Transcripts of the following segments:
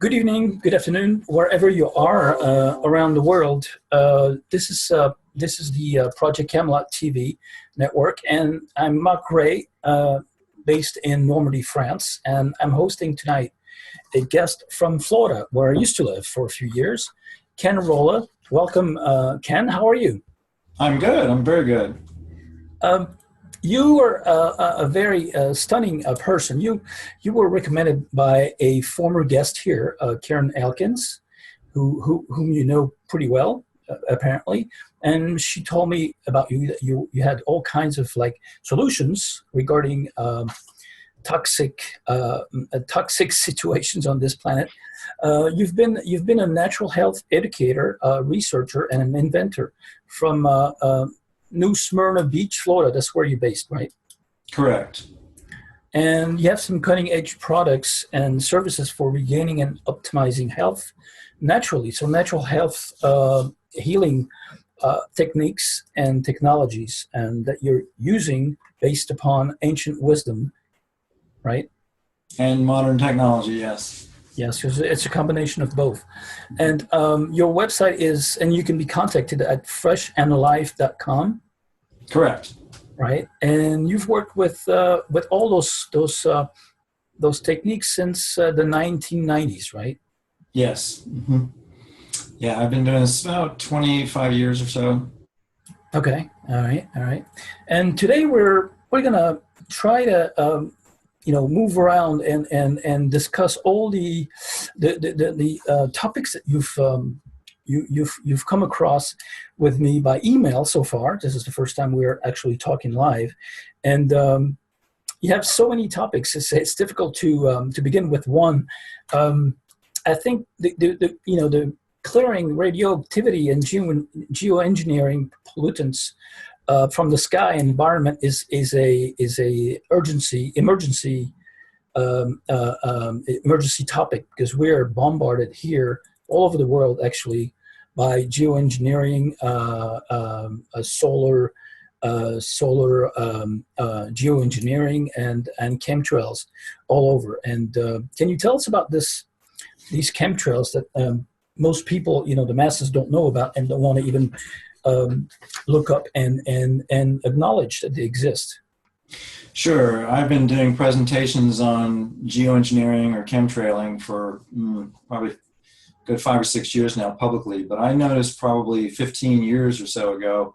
Good evening, good afternoon, wherever you are around the world. This is the Project Camelot TV network, and I'm Marc Ray, based in Normandy, France, and I'm hosting tonight a guest from Florida, where I used to live for a few years, Ken Rohla. Welcome, Ken. How are you? I'm good. I'm very good. You were a very stunning person. You were recommended by a former guest here, Karen Elkins, whom you know pretty well, apparently. And she told me about you that you had all kinds of solutions regarding toxic situations on this planet. You've been a natural health educator, researcher, and an inventor from New Smyrna Beach, Florida. That's where you're based, right? Correct. And you have some cutting-edge products and services for regaining and optimizing health naturally. So natural health healing techniques and technologies, and that you're using based upon ancient wisdom, right? And modern technology, yes. Yes, because it's a combination of both. And your website is, and you can be contacted at freshandalive.com. Correct. Right, and you've worked with all those techniques since the 1990s, right? Yes. Mm-hmm. Yeah, I've been doing this about 25 years or so. Okay, all right. And today we're gonna try to move around and discuss all the topics that you've come across with me by email so far. This is the first time we're actually talking live, and you have so many topics. It's difficult to begin with one. I think the clearing radioactivity and geoengineering pollutants from the sky and environment is a emergency topic, because we're bombarded here all over the world, actually, by geoengineering, solar geoengineering, and chemtrails all over. And can you tell us about these chemtrails that most people, the masses, don't know about and don't want to even look up and acknowledge that they exist? Sure. I've been doing presentations on geoengineering or chemtrailing for probably good 5 or 6 years now publicly, but I noticed probably 15 years or so ago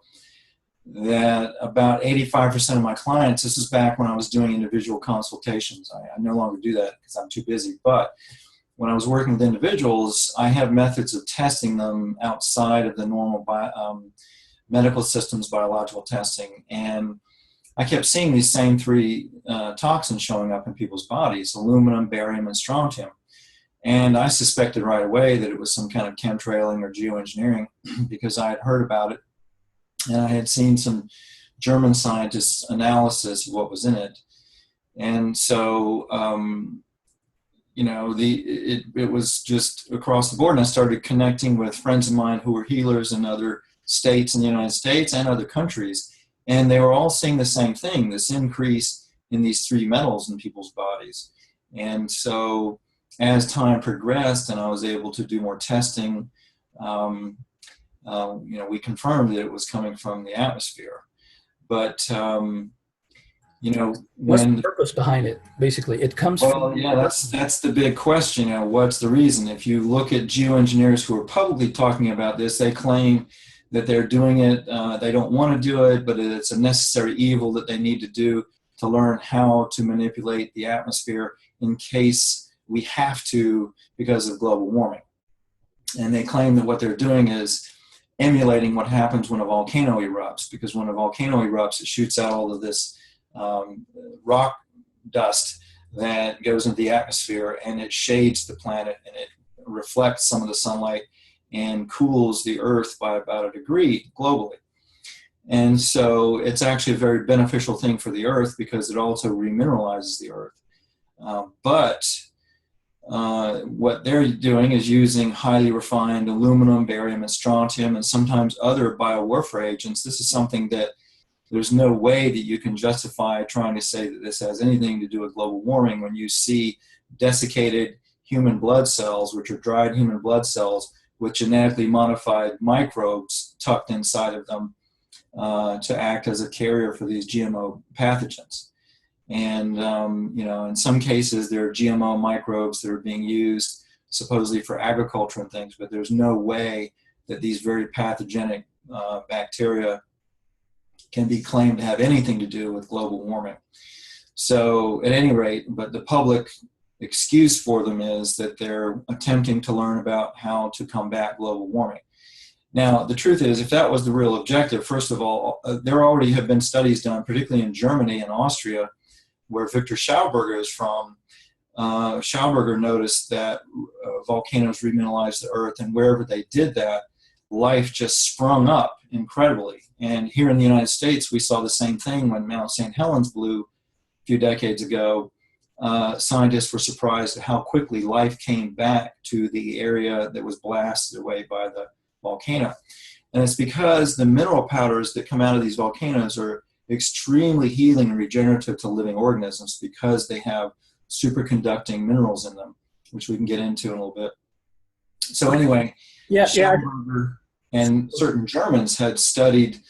that about 85% of my clients, this is back when I was doing individual consultations. I no longer do that because I'm too busy, but when I was working with individuals, I have methods of testing them outside of the normal medical systems, biological testing, and I kept seeing these same three toxins showing up in people's bodies: aluminum, barium, and strontium. And I suspected right away that it was some kind of chemtrailing or geoengineering because I had heard about it, and I had seen some German scientists' analysis of what was in it. And so, it was just across the board, and I started connecting with friends of mine who were healers in other states in the United States and other countries, and they were all seeing the same thing, this increase in these three metals in people's bodies. And so as time progressed and I was able to do more testing, we confirmed that it was coming from the atmosphere. But, what's the purpose behind it? Basically, it comes from... Well, yeah, that's the big question. What's the reason? If you look at geoengineers who are publicly talking about this, they claim that they're doing it. They don't want to do it, but it's a necessary evil that they need to do to learn how to manipulate the atmosphere in case we have to, because of global warming. And they claim that what they're doing is emulating what happens when a volcano erupts, because when a volcano erupts, it shoots out all of this rock dust that goes into the atmosphere, and it shades the planet, and it reflects some of the sunlight and cools the earth by about 1 degree globally. And so it's actually a very beneficial thing for the earth because it also remineralizes the earth. But what they're doing is using highly refined aluminum, barium, and strontium, and sometimes other biowarfare agents. This is something that there's no way that you can justify trying to say that this has anything to do with global warming when you see desiccated human blood cells, which are dried human blood cells with genetically modified microbes tucked inside of them to act as a carrier for these GMO pathogens. And, in some cases, there are GMO microbes that are being used supposedly for agriculture and things, but there's no way that these very pathogenic bacteria can be claimed to have anything to do with global warming. So at any rate, but the public excuse for them is that they're attempting to learn about how to combat global warming. Now, the truth is, if that was the real objective, first of all, there already have been studies done, particularly in Germany and Austria, where Victor Schauberger is from. Schauberger noticed that volcanoes remineralized the earth, and wherever they did that, life just sprung up incredibly. And here in the United States, we saw the same thing when Mount St. Helens blew a few decades ago. Scientists were surprised at how quickly life came back to the area that was blasted away by the volcano. And it's because the mineral powders that come out of these volcanoes are extremely healing and regenerative to living organisms because they have superconducting minerals in them, which we can get into in a little bit. So anyway, Schauberger and certain Germans had studied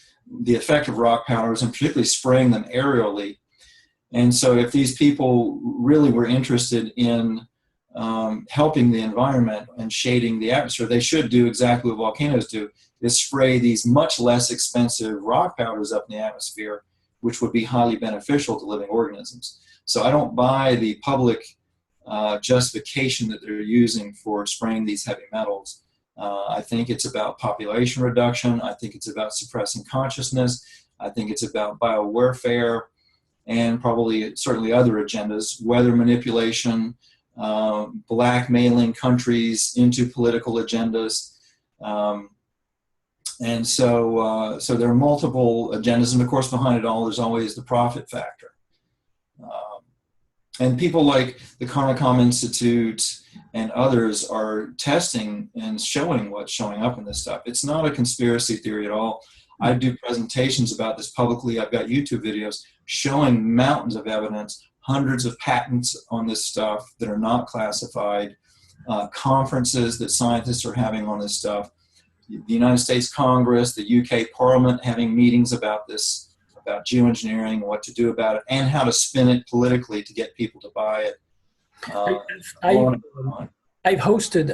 the effect of rock powders and particularly spraying them aerially. And so if these people really were interested in helping the environment and shading the atmosphere, they should do exactly what volcanoes do, is spray these much less expensive rock powders up in the atmosphere, which would be highly beneficial to living organisms. So I don't buy the public justification that they're using for spraying these heavy metals. I think it's about population reduction. I think it's about suppressing consciousness. I think it's about biowarfare and probably certainly other agendas, weather manipulation, blackmailing countries into political agendas. And so there are multiple agendas, and of course behind it all there's always the profit factor. And people like the Carnicom Institute and others are testing and showing what's showing up in this stuff. It's not a conspiracy theory at all. I do presentations about this publicly. I've got YouTube videos showing mountains of evidence, hundreds of patents on this stuff that are not classified, conferences that scientists are having on this stuff, the United States Congress, the UK Parliament having meetings about this, about geoengineering, what to do about it, and how to spin it politically to get people to buy it. I've hosted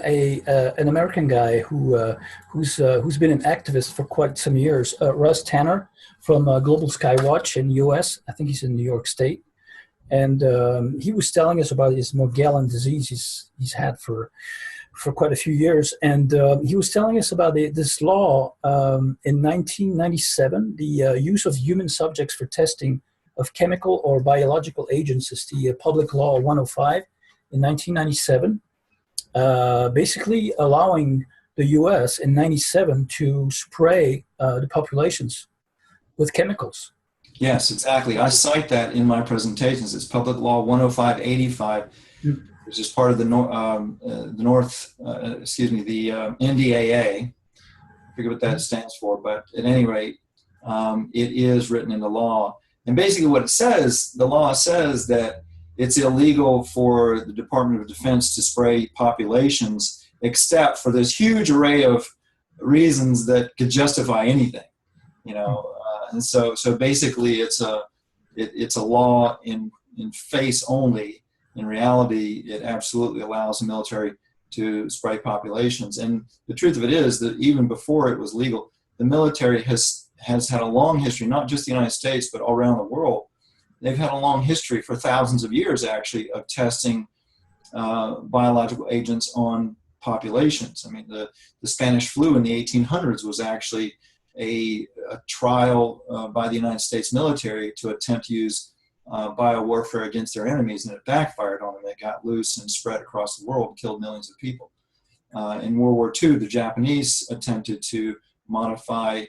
an American guy who's been an activist for quite some years, Russ Tanner from Global Skywatch in the U.S. I think he's in New York State, and he was telling us about his Morgellon disease he's had for quite a few years, and he was telling us about this law in 1997, the use of human subjects for testing of chemical or biological agents is the Public Law 105 in 1997, basically allowing the U.S. in 97 to spray the populations with chemicals. Yes, exactly. I cite that in my presentations. It's Public Law 105/85. Which is part of the NDAA. I forget what that stands for, but at any rate, it is written into law. And basically what it says, the law says that it's illegal for the Department of Defense to spray populations except for this huge array of reasons that could justify anything, and so basically it's a law in face only. In reality, it absolutely allows the military to spray populations. And the truth of it is that even before it was legal, the military has had a long history, not just the United States, but all around the world. They've had a long history for thousands of years, actually, of testing biological agents on populations. I mean, the Spanish flu in the 1800s was actually a trial by the United States military to attempt to use biowarfare against their enemies, and it backfired on them. It got loose and spread across the world and killed millions of people. In World War II, the Japanese attempted to modify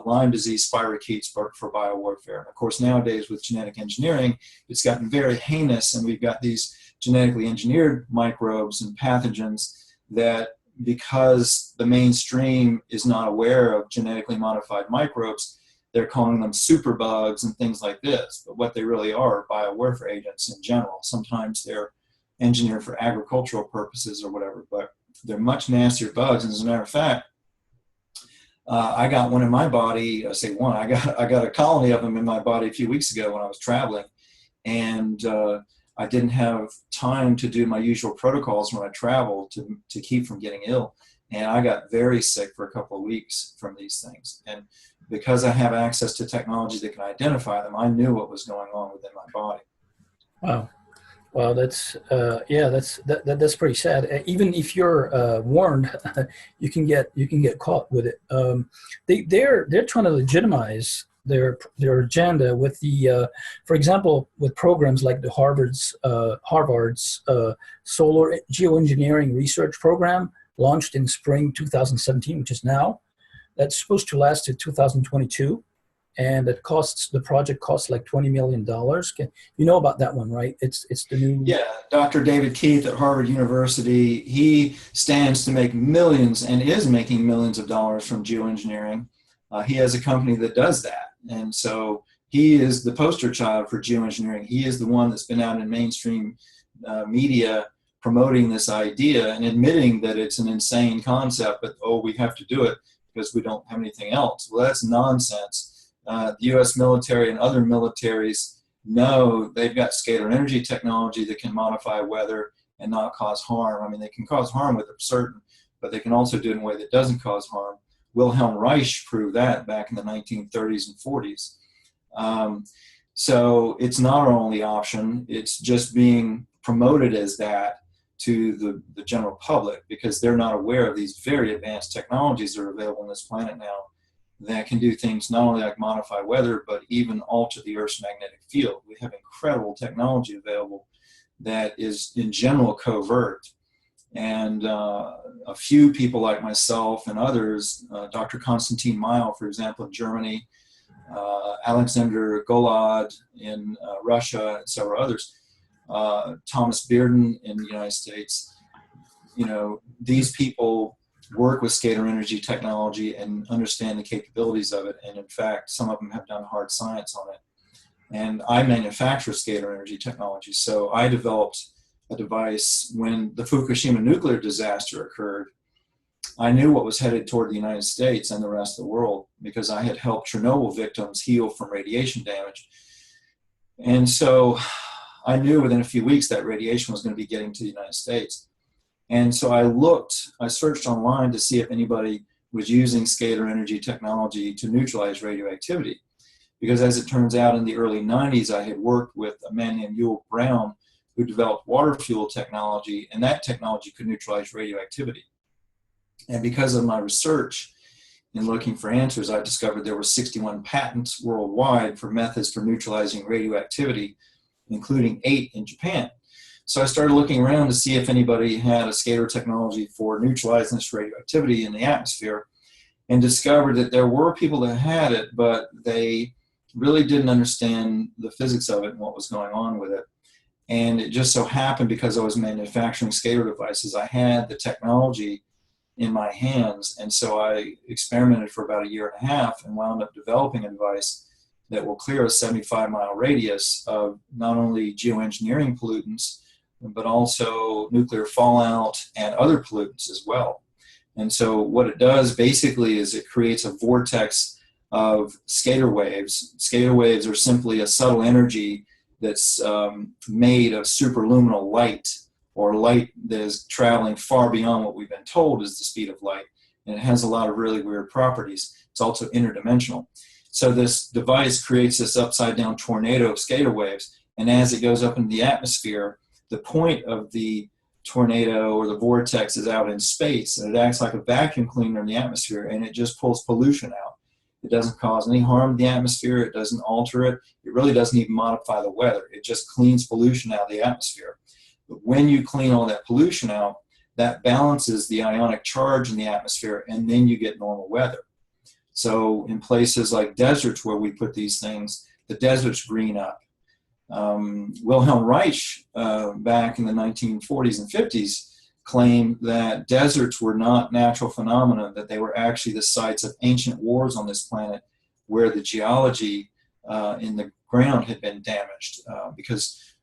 Lyme disease spirochetes for biowarfare. And of course, nowadays with genetic engineering, it's gotten very heinous, and we've got these genetically engineered microbes and pathogens that, because the mainstream is not aware of genetically modified microbes, they're calling them superbugs and things like this. But what they really are biowarfare agents in general. Sometimes they're engineered for agricultural purposes or whatever, but they're much nastier bugs. And as a matter of fact, I got one in my body. I say one. I got a colony of them in my body a few weeks ago when I was traveling, and I didn't have time to do my usual protocols when I travel to keep from getting ill. And I got very sick for a couple of weeks from these things. And because I have access to technology that can identify them, I knew what was going on within my body. Wow. Well, that's that's pretty sad. Even if you're warned, you can get caught with it. They're trying to legitimize their agenda with the, for example, with programs like the Harvard's solar geoengineering research program, launched in spring 2017, which is now. That's supposed to last to 2022. And the project costs like $20 million. You know about that one, right? It's the new... Yeah, Dr. David Keith at Harvard University, he stands to make millions and is making millions of dollars from geoengineering. He has a company that does that. And so he is the poster child for geoengineering. He is the one that's been out in mainstream media promoting this idea and admitting that it's an insane concept, but, oh, we have to do it because we don't have anything else. Well, that's nonsense. The U.S. military and other militaries know they've got scalar energy technology that can modify weather and not cause harm. I mean, they can cause harm with it, certain, but they can also do it in a way that doesn't cause harm. Wilhelm Reich proved that back in the 1930s and 40s. So it's not our only option. It's just being promoted as that to the general public because they're not aware of these very advanced technologies that are available on this planet now that can do things not only like modify weather, but even alter the Earth's magnetic field. We have incredible technology available that is in general covert. And a few people like myself and others, Dr. Konstantin Meil, for example, in Germany, Alexander Golod in Russia, and several others, Thomas Bearden in the United States, you know, these people work with scalar energy technology and understand the capabilities of it. And in fact, some of them have done hard science on it. And I manufacture scalar energy technology. So I developed a device when the Fukushima nuclear disaster occurred. I knew what was headed toward the United States and the rest of the world because I had helped Chernobyl victims heal from radiation damage. And so I knew within a few weeks that radiation was going to be getting to the United States. And so I searched online to see if anybody was using scalar energy technology to neutralize radioactivity. Because as it turns out, in the early 90s, I had worked with a man named Ewell Brown who developed water fuel technology, and that technology could neutralize radioactivity. And because of my research in looking for answers, I discovered there were 61 patents worldwide for methods for neutralizing radioactivity, including 8 in Japan. So I started looking around to see if anybody had a scalar technology for neutralizing this radioactivity in the atmosphere, and discovered that there were people that had it, but they really didn't understand the physics of it and what was going on with it. And it just so happened, because I was manufacturing scalar devices, I had the technology in my hands. And so I experimented for about 1.5 years and wound up developing a device that will clear a 75-mile radius of not only geoengineering pollutants, but also nuclear fallout and other pollutants as well. And so what it does basically is it creates a vortex of scalar waves. Scalar waves are simply a subtle energy that's made of superluminal light, or light that is traveling far beyond what we've been told is the speed of light. And it has a lot of really weird properties. It's also interdimensional. So this device creates this upside down tornado of scalar waves. And as it goes up into the atmosphere, the point of the tornado or the vortex is out in space, and it acts like a vacuum cleaner in the atmosphere, and it just pulls pollution out. It doesn't cause any harm to the atmosphere. It doesn't alter it. It really doesn't even modify the weather. It just cleans pollution out of the atmosphere. But when you clean all that pollution out, that balances the ionic charge in the atmosphere, and then you get normal weather. So in places like deserts where we put these things, the deserts green up. Wilhelm Reich, back in the 1940s and 50s, claimed that deserts were not natural phenomena, that they were actually the sites of ancient wars on this planet where the geology in the ground had been damaged. Because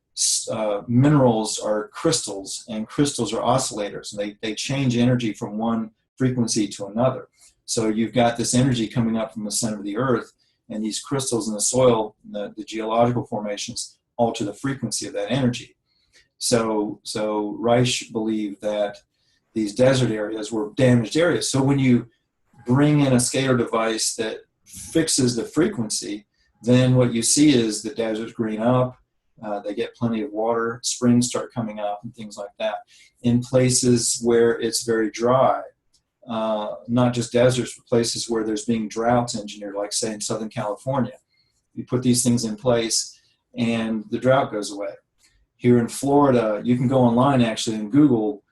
minerals are crystals, and crystals are oscillators, and they change energy from one frequency to another. So you've got this energy coming up from the center of the earth, and these crystals in the soil, the geological formations, alter the frequency of that energy. So Reich believed that these desert areas were damaged areas. So when you bring in a scalar device that fixes the frequency, then what you see is the deserts green up, they get plenty of water, springs start coming up and things like that. In places where it's very dry, not just deserts, but places where there's being droughts engineered, like say in Southern California. You put these things in place and the drought goes away. Here in Florida, you can go online actually and Google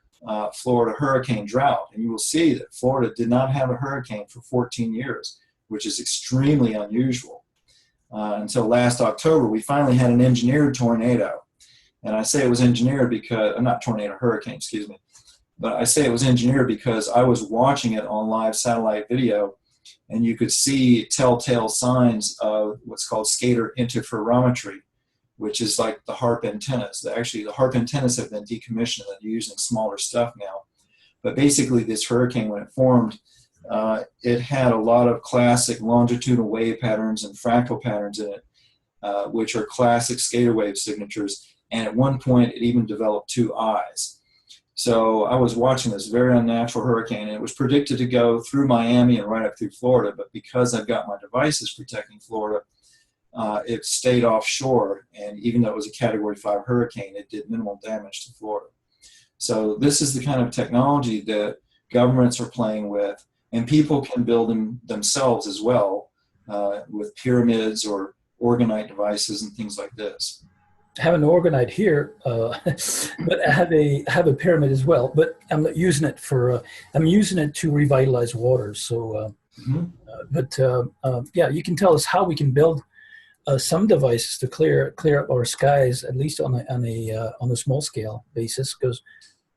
Florida hurricane drought, and you will see that Florida did not have a hurricane for 14 years, which is extremely unusual. Until last October, we finally had an engineered tornado. And I say it was engineered because, not tornado, hurricane, excuse me. But I say it was engineered because I was watching it on live satellite video, and you could see telltale signs of what's called scalar interferometry, which is like the HARP antennas. Actually, the HARP antennas have been decommissioned and they're using smaller stuff now. But basically, this hurricane, when it formed, it had a lot of classic longitudinal wave patterns and fractal patterns in it, which are classic scalar wave signatures. And at one point, it even developed two eyes. So I was watching this very unnatural hurricane, and it was predicted to go through Miami and right up through Florida. But because I've got my devices protecting Florida, it stayed offshore. And even though it was a Category 5 hurricane, it did minimal damage to Florida. So this is the kind of technology that governments are playing with, and people can build them themselves as well with pyramids or orgonite devices and things like this. I have an orgonite here, but I have a pyramid as well. But I'm not using it for. I'm using it to revitalize waters. So, yeah, you can tell us how we can build some devices to clear up our skies, at least on a small scale basis, because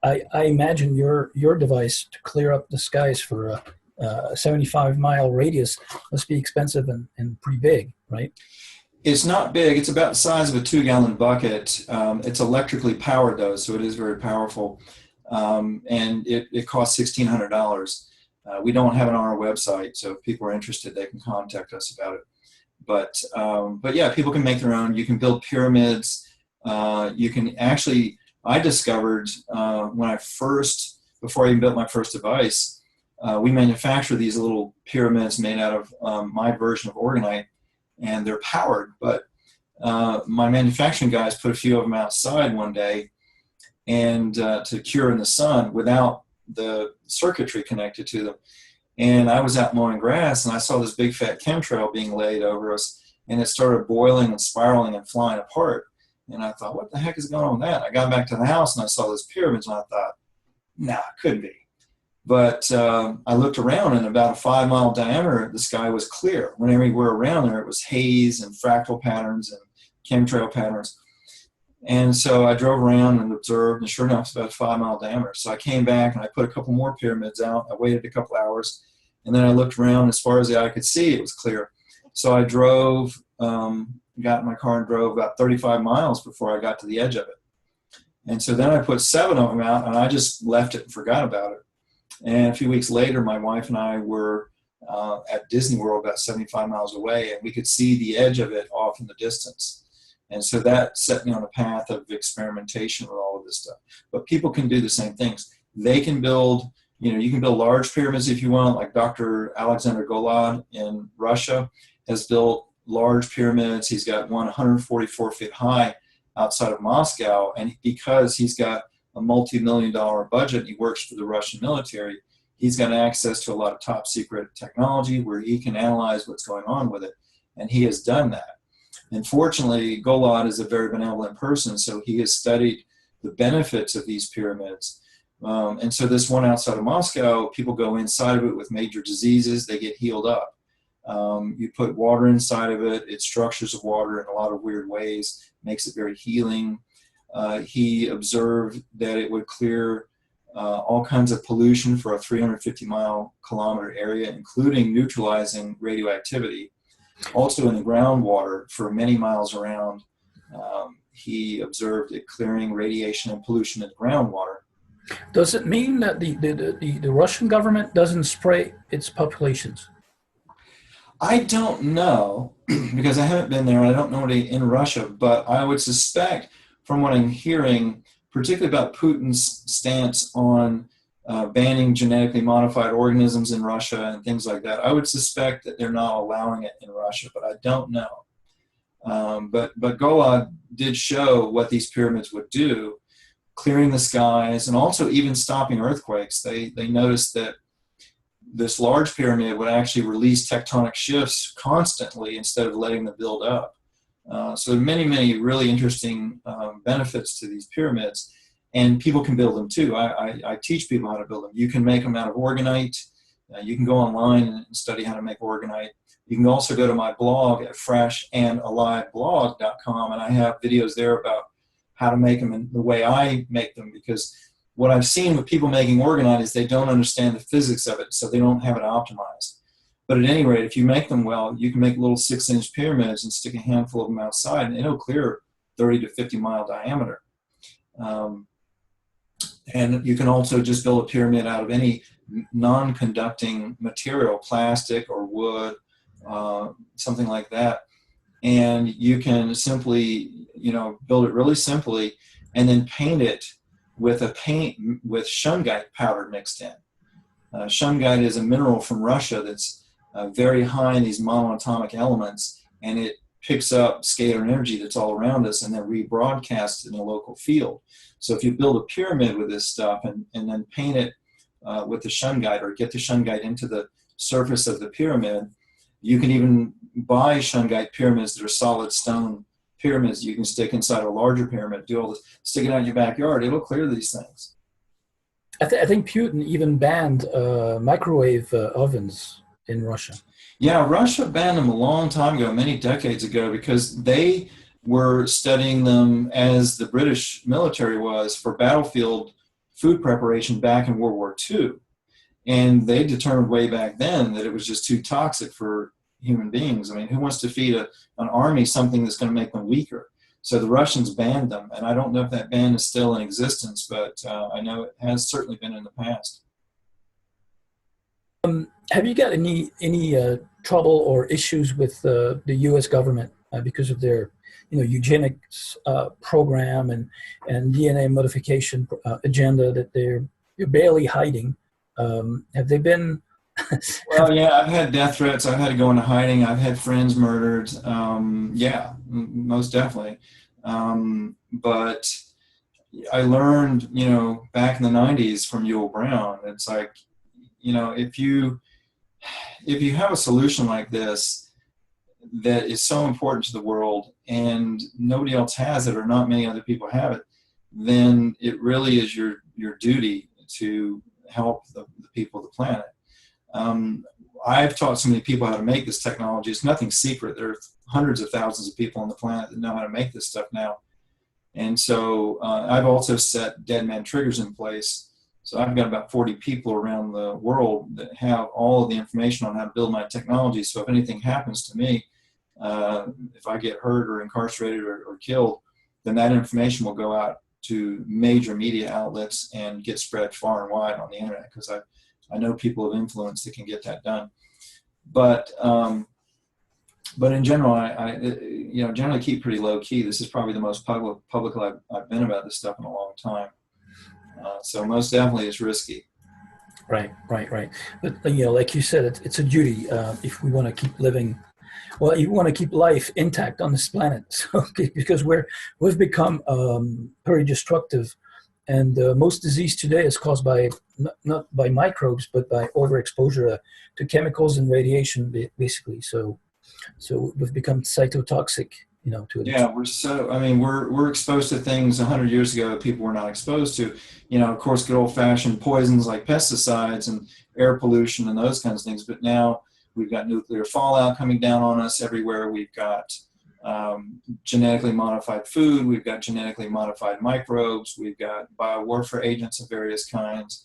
I imagine your device to clear up the skies for a 75-mile radius must be expensive and pretty big, right? It's not big. It's about the size of a 2-gallon bucket. It's electrically powered, though, so it is very powerful. And it costs $1,600. We don't have it on our website, so if people are interested, they can contact us about it. But yeah, people can make their own. You can build pyramids. You can actually, I discovered before I even built my first device, we manufacture these little pyramids made out of my version of orgonite, and they're powered. But my manufacturing guys put a few of them outside one day and to cure in the sun without the circuitry connected to them. And I was out mowing grass, and I saw this big fat chemtrail being laid over us, and it started boiling and spiraling and flying apart. And I thought, what the heck is going on with that? I got back to the house, and I saw those pyramids, and I thought, nah, it couldn't be. But I looked around, and about a 5-mile diameter, the sky was clear. Whenever we were around there, it was haze and fractal patterns and chemtrail patterns. And so I drove around and observed, and sure enough, it's about a 5-mile diameter. So I came back, and I put a couple more pyramids out. I waited a couple hours, and then I looked around. As far as the eye could see, it was clear. So I drove, got in my car and drove about 35 miles before I got to the edge of it. And so then I put 7 of them out, and I just left it and forgot about it. And a few weeks later, my wife and I were at Disney World about 75 miles away, and we could see the edge of it off in the distance. And so that set me on a path of experimentation with all of this stuff. But people can do the same things. They can build, you can build large pyramids if you want, like Dr. Alexander Golod in Russia has built large pyramids. He's got one 144 feet high outside of Moscow. And because he's got a multi-million-dollar budget, he works for the Russian military, he's got access to a lot of top secret technology where he can analyze what's going on with it. And he has done that. And fortunately, Golod is a very benevolent person, so he has studied the benefits of these pyramids. And so this one outside of Moscow, people go inside of it with major diseases, they get healed up. You put water inside of it, it structures of water in a lot of weird ways, makes it very healing. He observed that it would clear all kinds of pollution for a 350-kilometer area, including neutralizing radioactivity. Also in the groundwater for many miles around. he observed it clearing radiation and pollution in the groundwater. Does it mean that the Russian government doesn't spray its populations? I don't know because I haven't been there. I don't know any in Russia, but I would suspect from what I'm hearing, particularly about Putin's stance on banning genetically modified organisms in Russia and things like that, I would suspect that they're not allowing it in Russia, but I don't know. But Golod did show what these pyramids would do, clearing the skies and also even stopping earthquakes. They noticed that this large pyramid would actually release tectonic shifts constantly instead of letting them build up. So there are many, many really interesting benefits to these pyramids, and people can build them too. I teach people how to build them. You can make them out of organite. You can go online and study how to make organite. You can also go to my blog at freshandaliveblog.com, and I have videos there about how to make them and the way I make them, because what I've seen with people making organite is they don't understand the physics of it, so they don't have it optimized. But at any rate, if you make them well, you can make little 6-inch pyramids and stick a handful of them outside, and it'll clear 30 to 50 mile diameter. And you can also just build a pyramid out of any non-conducting material, plastic or wood, something like that. And you can simply, build it really simply and then paint it with with shungite powder mixed in. Shungite is a mineral from Russia that's very high in these monatomic elements, and it picks up scalar energy that's all around us and then rebroadcasts in a local field. So if you build a pyramid with this stuff and then paint it with the shungite, or get the shungite into the surface of the pyramid, you can even buy shungite pyramids that are solid stone pyramids you can stick inside a larger pyramid, do all this, stick it out in your backyard, it'll clear these things. I think Putin even banned microwave ovens in Russia. Yeah, Russia banned them a long time ago, many decades ago, because they were studying them as the British military was for battlefield food preparation back in World War II. And they determined way back then that it was just too toxic for human beings. I mean, who wants to feed an army something that's going to make them weaker? So the Russians banned them, and I don't know if that ban is still in existence, but I know it has certainly been in the past. Have you got any trouble or issues with the U.S. government because of their eugenics program and DNA modification agenda that you're barely hiding? Have they been? Well, yeah, I've had death threats. I've had to go into hiding. I've had friends murdered. Yeah, most definitely. But I learned, back in the 90s from Yul Brown, it's like, if you have a solution like this that is so important to the world and nobody else has it, or not many other people have it, then it really is your duty to help the people of the planet. I've taught so many people how to make this technology. It's nothing secret. There are hundreds of thousands of people on the planet that know how to make this stuff now. And so I've also set dead man triggers in place. So I've got about 40 people around the world that have all of the information on how to build my technology. So if anything happens to me, if I get hurt or incarcerated or killed, then that information will go out to major media outlets and get spread far and wide on the internet, because I know people of influence that can get that done. But in general, I generally keep pretty low key. This is probably the most public I've been about this stuff in a long time. So most definitely it's risky. Right. But like you said, it's a duty if we want to keep living. Well, you want to keep life intact on this planet, so, because we've become very destructive, and most disease today is caused by not by microbes, but by overexposure to chemicals and radiation, basically. So we've become cytotoxic, to it. Yeah, we're exposed to things 100 years ago that people were not exposed to. Of course, good old-fashioned poisons like pesticides and air pollution and those kinds of things. But now we've got nuclear fallout coming down on us everywhere. We've got genetically modified food. We've got genetically modified microbes. We've got biowarfare agents of various kinds.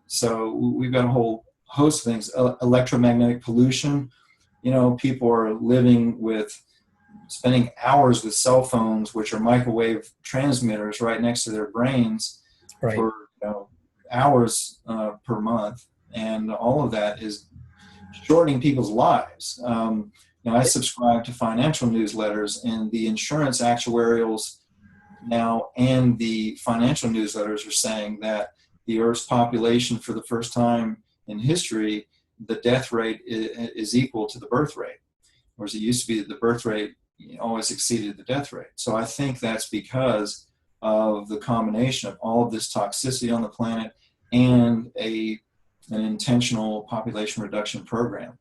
So we've got a whole host of things. Electromagnetic pollution. People are living with spending hours with cell phones, which are microwave transmitters right next to their brains Right. for hours per month. And all of that is shortening people's lives. I subscribe to financial newsletters, and the insurance actuarials now and the financial newsletters are saying that the Earth's population, for the first time in history, the death rate is equal to the birth rate. Whereas it used to be that the birth rate always exceeded the death rate. So I think that's because of the combination of all of this toxicity on the planet and an intentional population reduction program.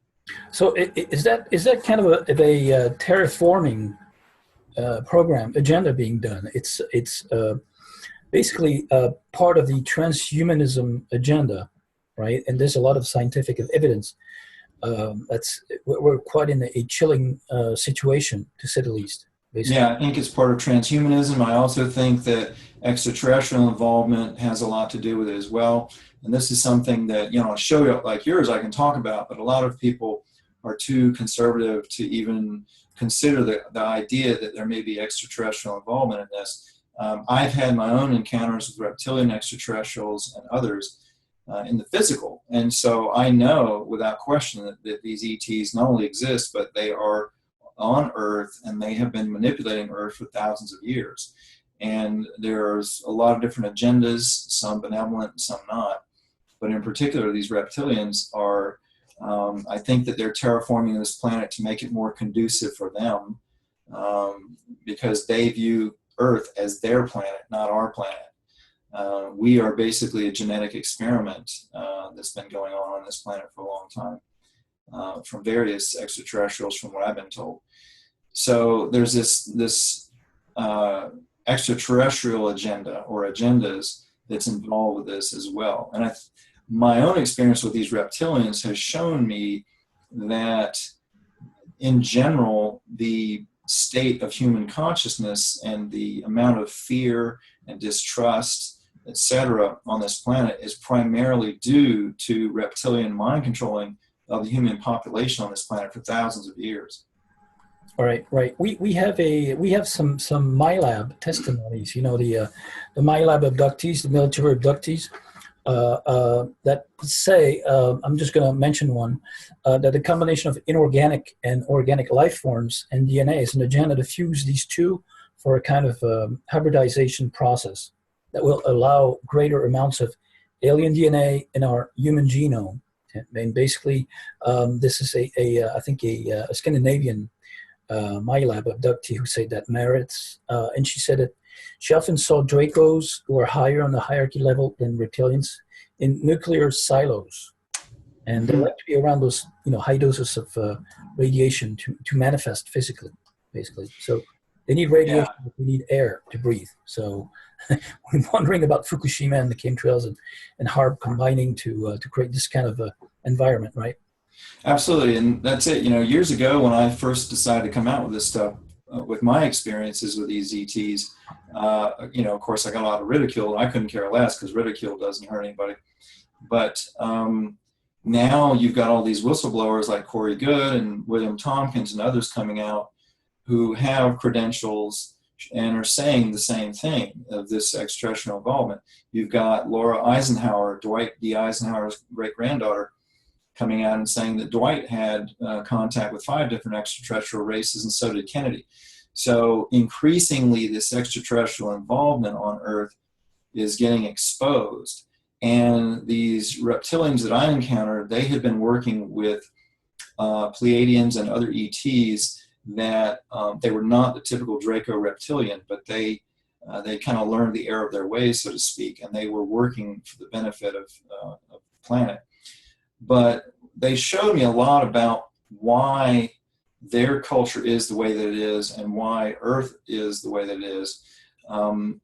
So is that kind of a terraforming program agenda being done? It's basically part of the transhumanism agenda, right? And there's a lot of scientific evidence. We're quite in a chilling situation, to say the least. Basically. Yeah, I think it's part of transhumanism. I also think that extraterrestrial involvement has a lot to do with it as well. And this is something that, a show like yours I can talk about, but a lot of people are too conservative to even consider the idea that there may be extraterrestrial involvement in this. I've had my own encounters with reptilian extraterrestrials and others in the physical. And so I know without question that these ETs not only exist, but they are on Earth, and they have been manipulating Earth for thousands of years. And there's a lot of different agendas, some benevolent, some not. But in particular, these reptilians are, I think that they're terraforming this planet to make it more conducive for them, because they view Earth as their planet, not our planet. We are basically a genetic experiment that's been going on this planet for a long time. From various extraterrestrials, from what I've been told. So there's this extraterrestrial agenda or agendas that's involved with this as well. And my own experience with these reptilians has shown me that in general, the state of human consciousness and the amount of fear and distrust, etc., on this planet is primarily due to reptilian mind controlling of the human population on this planet for thousands of years. All right, right. We have some MyLab testimonies. The MyLab abductees, the military abductees, that say, I'm just going to mention one, that the combination of inorganic and organic life forms and DNA is an agenda to fuse these two for a kind of hybridization process that will allow greater amounts of alien DNA in our human genome. And basically, this is I think a Scandinavian MyLab abductee who said that merits, and she said that she often saw Dracos who are higher on the hierarchy level than reptilians in nuclear silos, and they like to be around those high doses of radiation to manifest physically, basically. So they need radiation, but we need air to breathe. So we're wondering about Fukushima and the chemtrails and HARP combining to create this kind of environment, right? Absolutely, and that's it. Years ago when I first decided to come out with this stuff, with my experiences with these ETs, of course I got a lot of ridicule. I couldn't care less because ridicule doesn't hurt anybody. But now you've got all these whistleblowers like Corey Goode and William Tompkins and others coming out who have credentials and are saying the same thing of this extraterrestrial involvement. You've got Laura Eisenhower, Dwight D. Eisenhower's great-granddaughter, coming out and saying that Dwight had contact with 5 different extraterrestrial races, and so did Kennedy. So increasingly, this extraterrestrial involvement on Earth is getting exposed. And these reptilians that I encountered, they had been working with Pleiadians and other ETs that they were not the typical Draco reptilian, but they kind of learned the error of their ways, so to speak, and they were working for the benefit of the planet. But they showed me a lot about why their culture is the way that it is and why Earth is the way that it is. The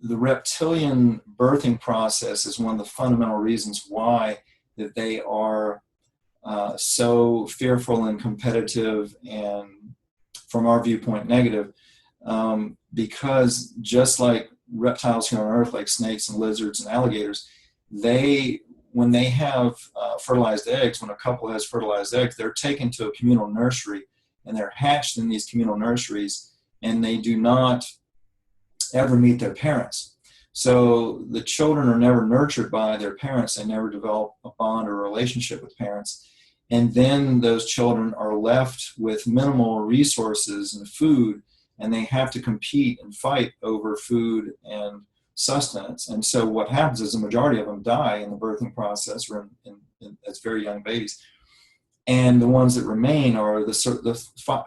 reptilian birthing process is one of the fundamental reasons why that they are so fearful and competitive and, from our viewpoint, negative, because just like reptiles here on Earth, like snakes and lizards and alligators, when they have fertilized eggs, when a couple has fertilized eggs, they're taken to a communal nursery and they're hatched in these communal nurseries, and they do not ever meet their parents. So the children are never nurtured by their parents. They never develop a bond or relationship with parents. And then those children are left with minimal resources and food, and they have to compete and fight over food and sustenance. And so what happens is the majority of them die in the birthing process or as very young babies. And the ones that remain are the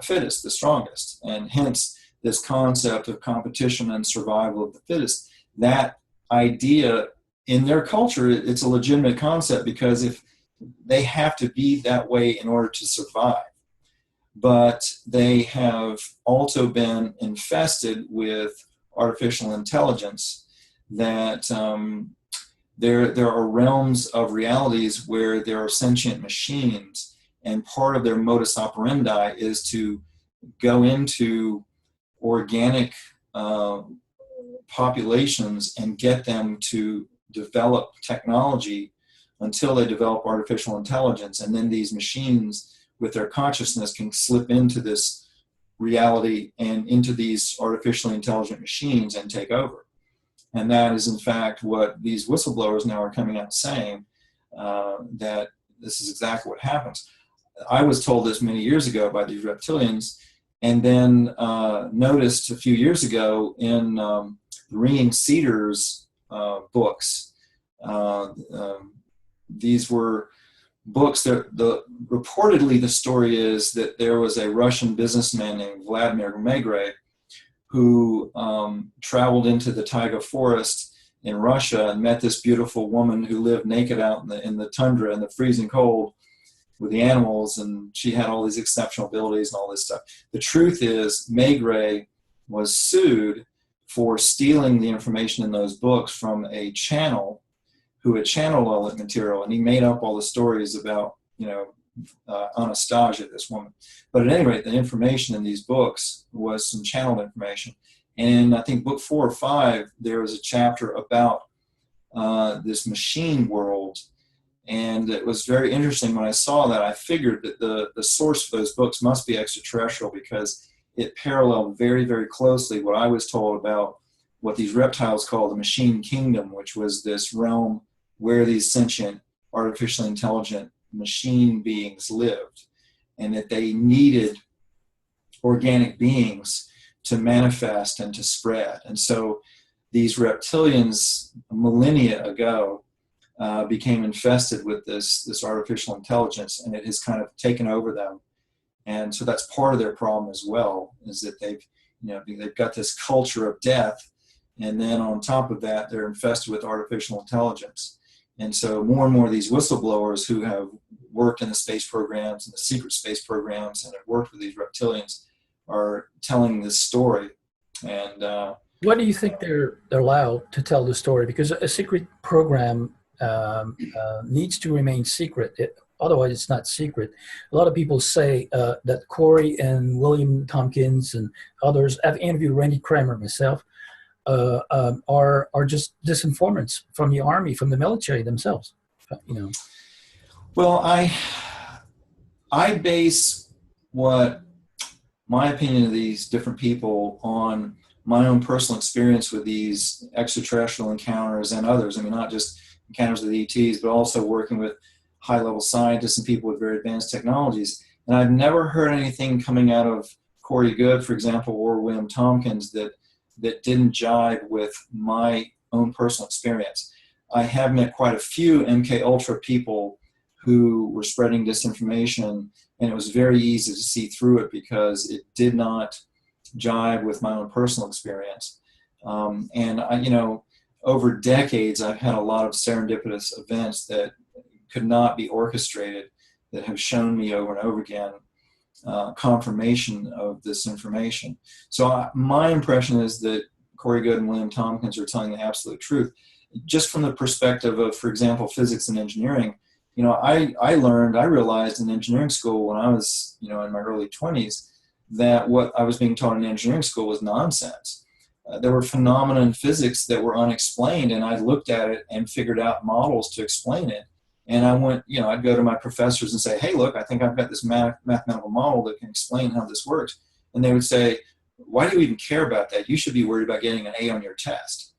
fittest, the strongest. And hence this concept of competition and survival of the fittest. That idea in their culture, it's a legitimate concept, because if they have to be that way in order to survive. But they have also been infested with artificial intelligence, that there are realms of realities where there are sentient machines, and part of their modus operandi is to go into organic populations and get them to develop technology until they develop artificial intelligence. And then these machines with their consciousness can slip into this reality and into these artificially intelligent machines and take over. And that is in fact what these whistleblowers now are coming out saying, that this is exactly what happens. I was told this many years ago by these reptilians, and then noticed a few years ago in the Ringing Cedars books. These were books that reportedly the story is that there was a Russian businessman named Vladimir Megre who traveled into the taiga forest in Russia and met this beautiful woman who lived naked out in the tundra in the freezing cold with the animals, and she had all these exceptional abilities and all this stuff. The truth is Megre was sued for stealing the information in those books from a channel who had channeled all that material, and he made up all the stories about, Anastasia, this woman. But at any rate, the information in these books was some channeled information. And I think book 4 or 5, there was a chapter about this machine world. And it was very interesting when I saw that. I figured that the source for those books must be extraterrestrial, because it paralleled very, very closely what I was told about what these reptiles call the machine kingdom, which was this realm where these sentient, artificially intelligent machine beings lived, and that they needed organic beings to manifest and to spread. And so these reptilians millennia ago became infested with this artificial intelligence, and it has kind of taken over them. And so that's part of their problem as well, is that they've got this culture of death, and then on top of that, they're infested with artificial intelligence. And so more and more of these whistleblowers who have worked in the space programs and the secret space programs and have worked with these reptilians are telling this story. And what do you think they're allowed to tell the story? Because a secret program needs to remain secret. Otherwise, it's not secret. A lot of people say that Corey and William Tompkins and others, I've interviewed Randy Kramer myself, are just disinformants from the army, from the military themselves. Well, I base what my opinion of these different people on my own personal experience with these extraterrestrial encounters and others. I mean, not just encounters with ETs, but also working with high-level scientists and people with very advanced technologies. And I've never heard anything coming out of Corey Goode, for example, or William Tompkins that didn't jive with my own personal experience. I have met quite a few MK Ultra people who were spreading disinformation, and it was very easy to see through it because it did not jive with my own personal experience. And I, over decades, I've had a lot of serendipitous events that could not be orchestrated that have shown me over and over again confirmation of this information. So my impression is that Corey Goode and William Tompkins are telling the absolute truth. Just from the perspective of, for example, physics and engineering, I realized in engineering school when I was, in my early 20s, that what I was being taught in engineering school was nonsense. There were phenomena in physics that were unexplained, and I looked at it and figured out models to explain it. And I went, I'd go to my professors and say, hey, look, I think I've got this mathematical model that can explain how this works. And they would say, why do you even care about that? You should be worried about getting an A on your test.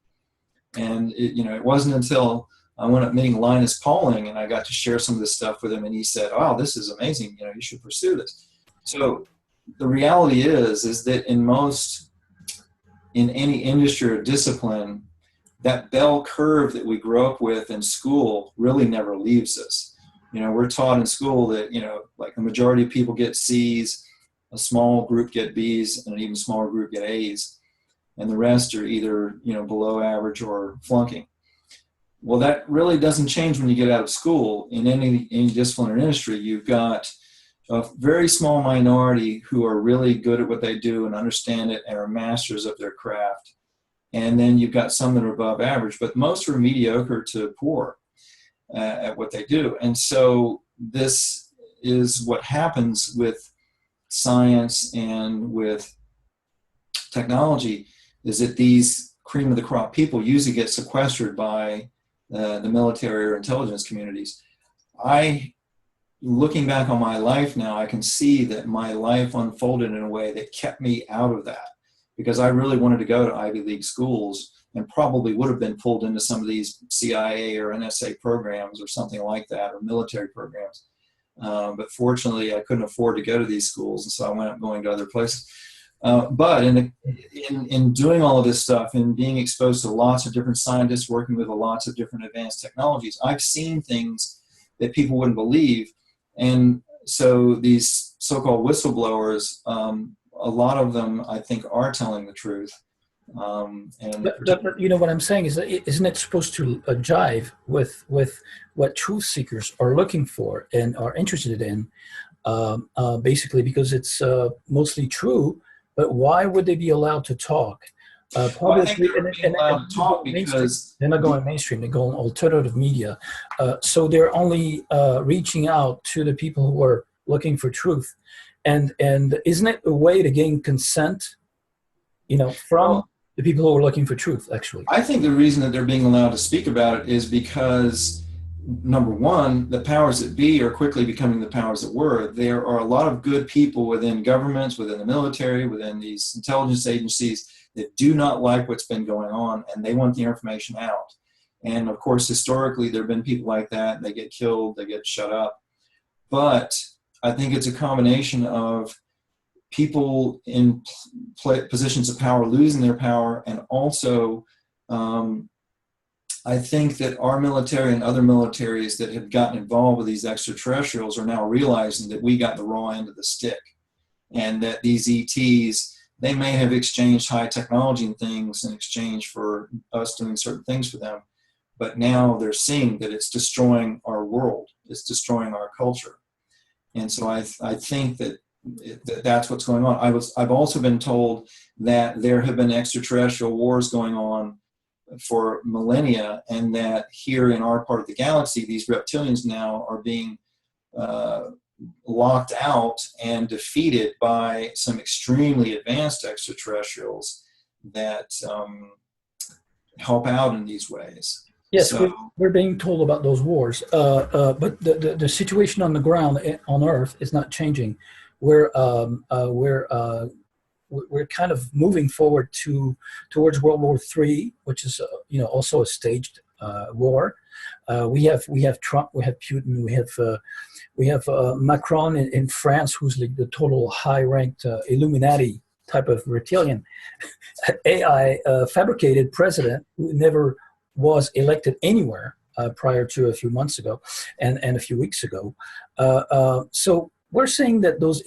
And it wasn't until I went up meeting Linus Pauling and I got to share some of this stuff with him, and he said, oh, this is amazing. You should pursue this. So the reality is that in any industry or discipline, that bell curve that we grow up with in school really never leaves us. We're taught in school that, like the majority of people get C's, a small group get B's, and an even smaller group get A's. And the rest are either, below average or flunking. Well, that really doesn't change when you get out of school. In any discipline or industry, you've got a very small minority who are really good at what they do and understand it and are masters of their craft. And then you've got some that are above average, but most are mediocre to poor at what they do. And so this is what happens with science and with technology, is that these cream of the crop people usually get sequestered by the military or intelligence communities. Looking back on my life now, I can see that my life unfolded in a way that kept me out of that, because I really wanted to go to Ivy League schools and probably would have been pulled into some of these CIA or NSA programs or something like that, or military programs. But fortunately, I couldn't afford to go to these schools, and so I went up going to other places. But in doing all of this stuff and being exposed to lots of different scientists, working with lots of different advanced technologies, I've seen things that people wouldn't believe. And so these so-called whistleblowers, a lot of them, I think, are telling the truth. But what I'm saying is, isn't it supposed to jive with what truth seekers are looking for and are interested in? Basically, because it's mostly true. But why would they be allowed to talk? Well, I think they're allowed to talk because they're not going mainstream. They go on alternative media. So they're only reaching out to the people who are looking for truth. And isn't it a way to gain consent, from the people who are looking for truth, actually? I think the reason that they're being allowed to speak about it is because, number one, the powers that be are quickly becoming the powers that were. There are a lot of good people within governments, within the military, within these intelligence agencies that do not like what's been going on, and they want the information out. And of course, historically, there have been people like that. They get killed, they get shut up. But I think it's a combination of people in positions of power losing their power, and also I think that our military and other militaries that have gotten involved with these extraterrestrials are now realizing that we got the raw end of the stick, and that these ETs, they may have exchanged high technology and things in exchange for us doing certain things for them, but now they're seeing that it's destroying our world, it's destroying our culture. And so I think that that's what's going on. I've also been told that there have been extraterrestrial wars going on for millennia, and that here in our part of the galaxy, these reptilians now are being locked out and defeated by some extremely advanced extraterrestrials that help out in these ways. Yes, so, we're being told about those wars, but the situation on the ground on Earth is not changing. We're kind of moving forward towards World War III, which is also a staged war. We have Trump, we have Putin, we have Macron in France, who's like the total high-ranked Illuminati type of reptilian AI fabricated president who never was elected anywhere prior to a few months ago and a few weeks ago. So we're saying that those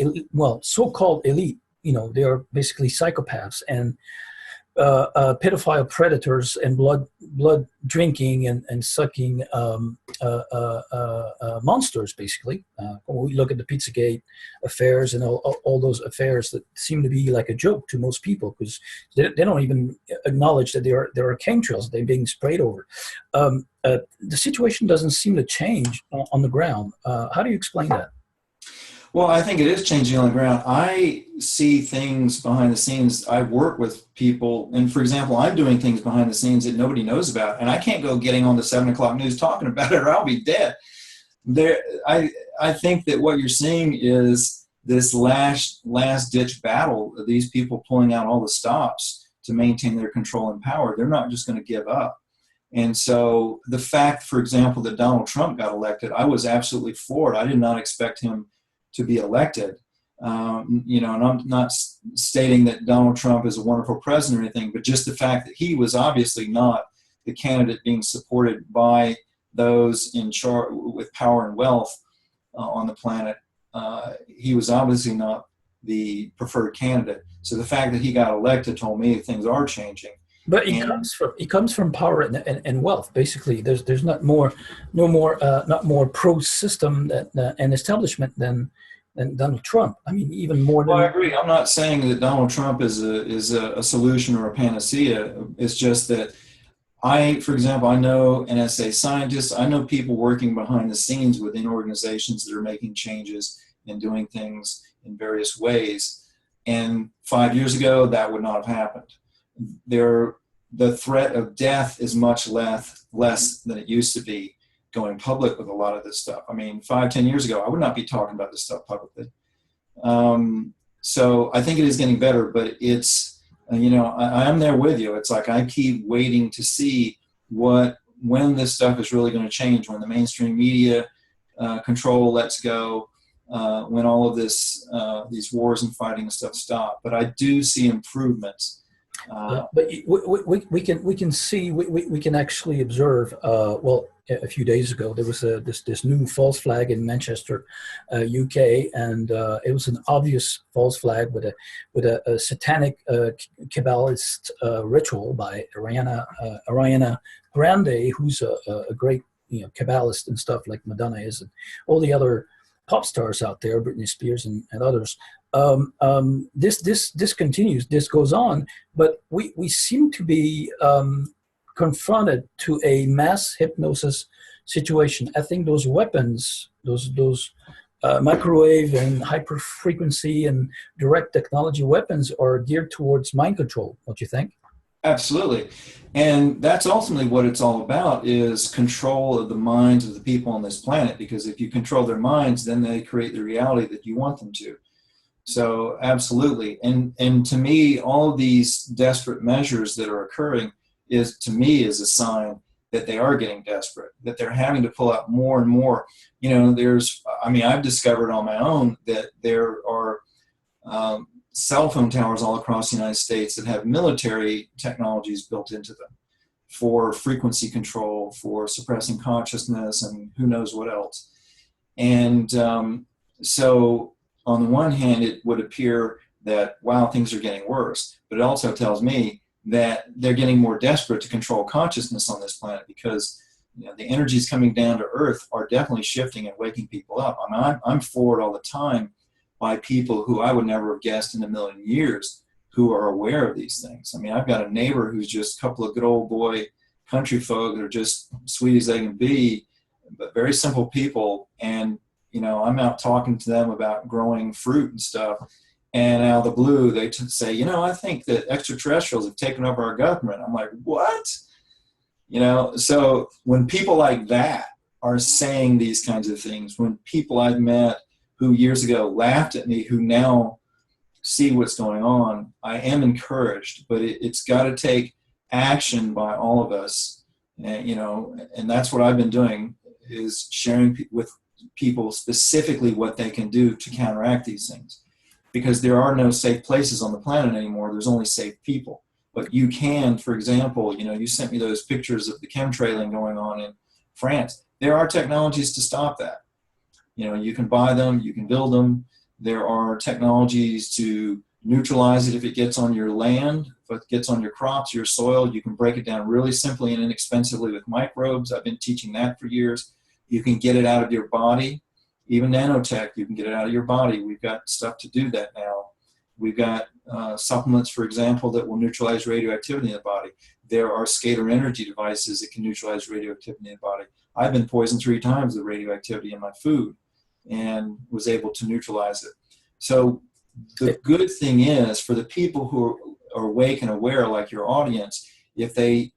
so-called elite, they are basically psychopaths and pedophile predators and blood drinking and sucking monsters, basically. When we look at the Pizzagate affairs and all those affairs that seem to be like a joke to most people, because they don't even acknowledge that there are chemtrails they're being sprayed over. The situation doesn't seem to change on the ground. How do you explain that? Well, I think it is changing on the ground. I see things behind the scenes. I work with people, and for example, I'm doing things behind the scenes that nobody knows about, and I can't go getting on the 7 o'clock news talking about it, or I'll be dead. there, I think that what you're seeing is this last ditch battle of these people pulling out all the stops to maintain their control and power. They're not just going to give up. And so the fact, for example, that Donald Trump got elected, I was absolutely for it. I did not expect him to be elected. And I'm not stating that Donald Trump is a wonderful president or anything, but just the fact that he was obviously not the candidate being supported by those in charge with power and wealth on the planet. He was obviously not the preferred candidate. So the fact that he got elected told me things are changing. But it comes from power and wealth. Basically, there's not more pro system and establishment than Donald Trump. I mean, even more than. Well, I agree. I'm not saying that Donald Trump is a solution or a panacea. It's just that for example, I know NSA scientists. I know people working behind the scenes within organizations that are making changes and doing things in various ways. And 5 years ago, that would not have happened. The threat of death is much less than it used to be going public with a lot of this stuff. I mean, 5-10 years ago, I would not be talking about this stuff publicly. So I think it is getting better, but it's, I'm there with you. It's like I keep waiting to see when this stuff is really going to change, when the mainstream media control lets go, when all of these wars and fighting and stuff stop. But I do see improvements. But we can actually observe. A few days ago there was this new false flag in Manchester, UK, and it was an obvious false flag with a satanic Kabbalist ritual by Ariana Grande, who's a great Kabbalist and stuff, like Madonna is, and all the other pop stars out there, Britney Spears and others. This continues, this goes on, but we seem to be confronted to a mass hypnosis situation. I think those weapons, those microwave and hyper frequency and direct technology weapons are geared towards mind control. Don't you think? Absolutely. And that's ultimately what it's all about, is control of the minds of the people on this planet. Because if you control their minds, then they create the reality that you want them to. So absolutely. And to me, all of these desperate measures that are occurring is a sign that they are getting desperate, that they're having to pull out more and more. I've discovered on my own that there are cell phone towers all across the United States that have military technologies built into them for frequency control, for suppressing consciousness, and who knows what else. And so on the one hand, it would appear that, wow, things are getting worse. But it also tells me that they're getting more desperate to control consciousness on this planet, because the energies coming down to Earth are definitely shifting and waking people up. I'm forward all the time by people who I would never have guessed in a million years who are aware of these things. I mean, I've got a neighbor who's just a couple of good old boy country folk that are just sweet as they can be, but very simple people. And I'm out talking to them about growing fruit and stuff, and out of the blue, they say, I think that extraterrestrials have taken over our government. I'm like, what? So when people like that are saying these kinds of things, when people I've met who years ago laughed at me, who now see what's going on, I am encouraged. But it's got to take action by all of us, and that's what I've been doing, is sharing with people specifically what they can do to counteract these things, because there are no safe places on the planet anymore. There's only safe people. But you can, for example, you sent me those pictures of the chemtrailing going on in France. There are technologies to stop that. You can buy them, you can build them. There are technologies to neutralize it if it gets on your land, if it gets on your crops, your soil. You can break it down really simply and inexpensively with microbes. I've been teaching that for years. You can get it out of your body. Even nanotech, you can get it out of your body. We've got stuff to do that now. We've got supplements, for example, that will neutralize radioactivity in the body. There are scalar energy devices that can neutralize radioactivity in the body. I've been poisoned 3 times with radioactivity in my food and was able to neutralize it. So the good thing is, for the people who are awake and aware, like your audience, if they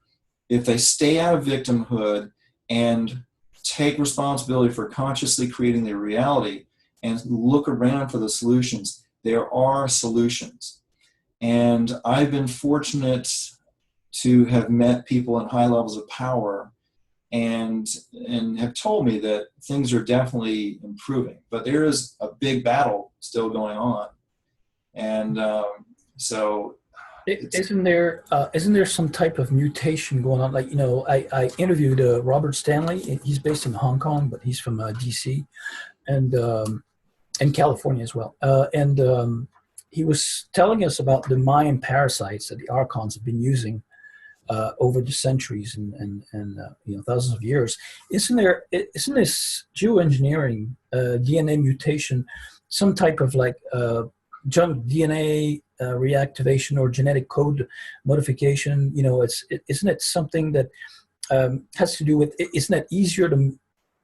stay out of victimhood and take responsibility for consciously creating their reality and look around for the solutions, there are solutions. And I've been fortunate to have met people in high levels of power and have told me that things are definitely improving. But there is a big battle still going on. And so isn't there some type of mutation going on? Like, I interviewed Robert Stanley. He's based in Hong Kong, but he's from DC and California as well. He was telling us about the Mayan parasites that the archons have been using over the centuries and thousands of years. Isn't this geoengineering, DNA mutation, some type of like junk DNA reactivation or genetic code modification? Isn't it something that has to do with? Isn't it easier to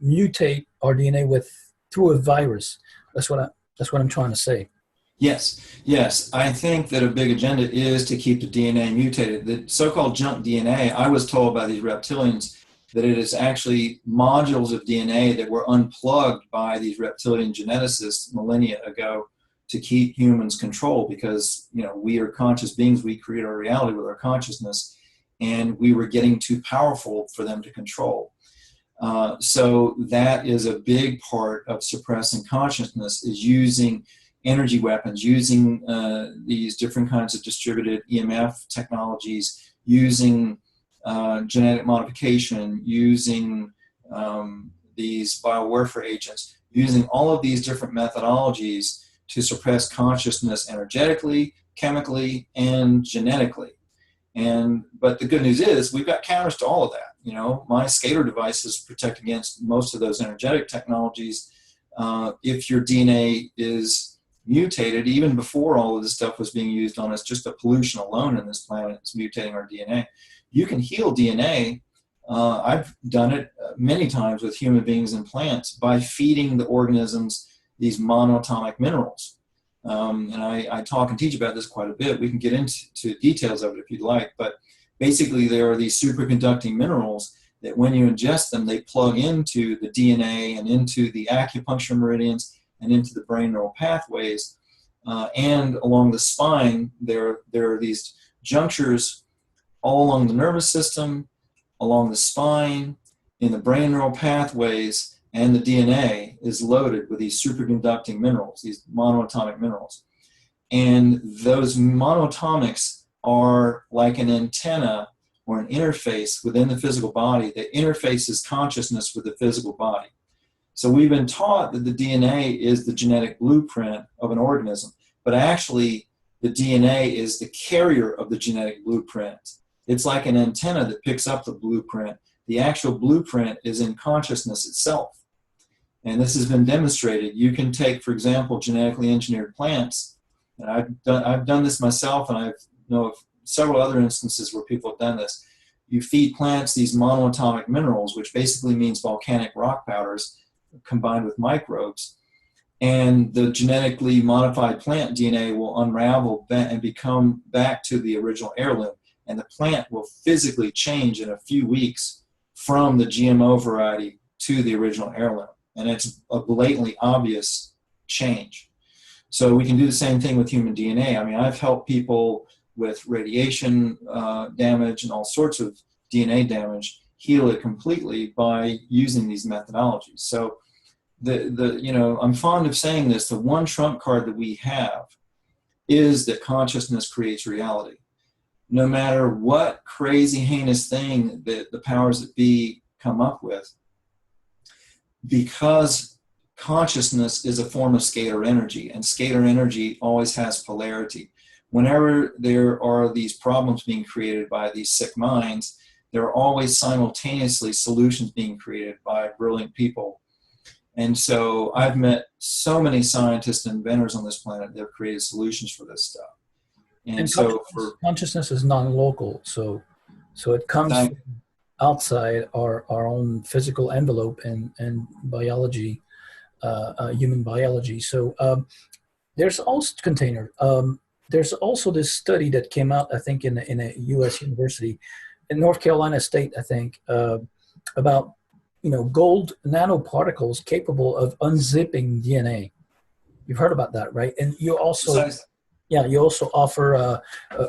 mutate our DNA through a virus? That's what I'm trying to say. Yes. I think that a big agenda is to keep the DNA mutated. The so-called junk DNA, I was told by these reptilians that it is actually modules of DNA that were unplugged by these reptilian geneticists millennia ago to keep humans controlled, because we are conscious beings, we create our reality with our consciousness, and we were getting too powerful for them to control. So that is a big part of suppressing consciousness, is using energy weapons, using these different kinds of distributed EMF technologies, using genetic modification, using these biowarfare agents, using all of these different methodologies to suppress consciousness energetically, chemically, and genetically. But the good news is we've got counters to all of that. My scalar devices protect against most of those energetic technologies. If your DNA is mutated, even before all of this stuff was being used on us, just the pollution alone in this planet is mutating our DNA. You can heal DNA. I've done it many times with human beings and plants by feeding the organisms these monatomic minerals. And I talk and teach about this quite a bit. We can get into details of it if you'd like, but basically there are these superconducting minerals that when you ingest them, they plug into the DNA and into the acupuncture meridians and into the brain neural pathways. And along the spine, there are these junctures all along the nervous system, along the spine, in the brain neural pathways, and the DNA is loaded with these superconducting minerals, these monoatomic minerals. And those monoatomics are like an antenna or an interface within the physical body that interfaces consciousness with the physical body. So we've been taught that the DNA is the genetic blueprint of an organism, but actually the DNA is the carrier of the genetic blueprint. It's like an antenna that picks up the blueprint. The actual blueprint is in consciousness itself. And this has been demonstrated. You can take, for example, genetically engineered plants. And I've done this myself, and I know of several other instances where people have done this. You feed plants these monoatomic minerals, which basically means volcanic rock powders combined with microbes. And the genetically modified plant DNA will unravel and become back to the original heirloom. And the plant will physically change in a few weeks from the GMO variety to the original heirloom. And it's a blatantly obvious change. So we can do the same thing with human DNA. I mean, I've helped people with radiation damage and all sorts of DNA damage heal it completely by using these methodologies. So I'm fond of saying this, the one trump card that we have is that consciousness creates reality. No matter what crazy, heinous thing that the powers that be come up with, because consciousness is a form of scalar energy, and scalar energy always has polarity. Whenever there are these problems being created by these sick minds, there are always simultaneously solutions being created by brilliant people. And so I've met so many scientists and inventors on this planet that have created solutions for this stuff. And so consciousness is non-local, so it comes from outside our own physical envelope and biology, human biology. So there's also container. There's also this study that came out, I think, in a U.S. university in North Carolina State, I think, about gold nanoparticles capable of unzipping DNA. You've heard about that, right? And you also, Precisely. yeah, you also offer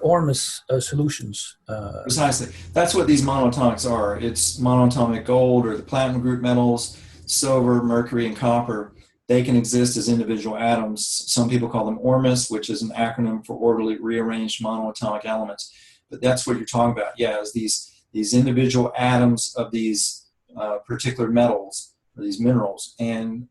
Ormus solutions. Precisely. That's what these monatomics are. It's monatomic gold or the platinum group metals, silver, mercury, and copper. They can exist as individual atoms. Some people call them Ormus, which is an acronym for orderly rearranged monoatomic elements. But that's what you're talking about. Yeah, is these individual atoms of these particular metals or these minerals. And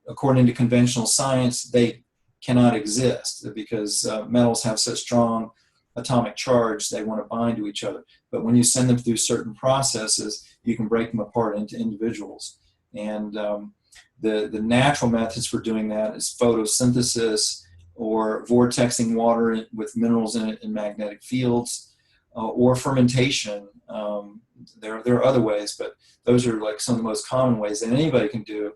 according to conventional science, they cannot exist because metals have such strong atomic charge, they want to bind to each other. But when you send them through certain processes, you can break them apart into individuals. And the natural methods for doing that is photosynthesis or vortexing water with minerals in it in magnetic fields, or fermentation. There are other ways, but those are like some of the most common ways that anybody can do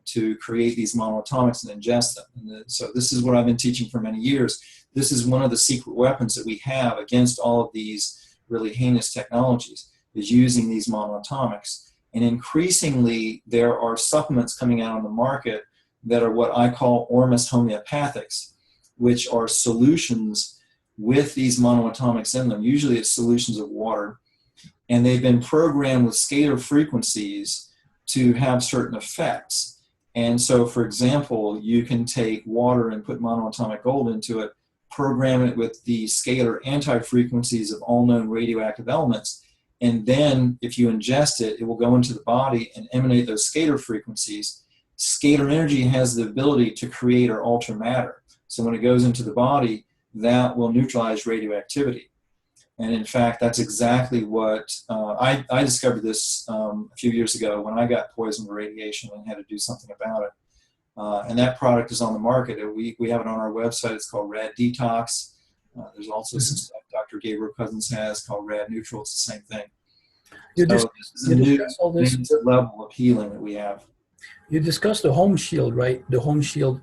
to create these monoatomics and ingest them. And so this is what I've been teaching for many years. This is one of the secret weapons that we have against all of these really heinous technologies, is using these monoatomics. And increasingly, there are supplements coming out on the market that are what I call Ormus homeopathics, which are solutions with these monoatomics in them. Usually it's solutions of water. And they've been programmed with scalar frequencies to have certain effects. And so, for example, you can take water and put monoatomic gold into it, program it with the scalar anti-frequencies of all known radioactive elements, and then if you ingest it, it will go into the body and emanate those scalar frequencies. Scalar energy has the ability to create or alter matter. So when it goes into the body, that will neutralize radioactivity. And in fact, that's exactly what I discovered this a few years ago when I got poisoned with radiation and had to do something about it. And that product is on the market. We have it on our website. It's called Rad Detox. There's also some stuff Dr. Gabriel Cousens has called Rad Neutral. It's the same thing. So this is a new level of healing that we have. You discussed the home shield, right? The home shield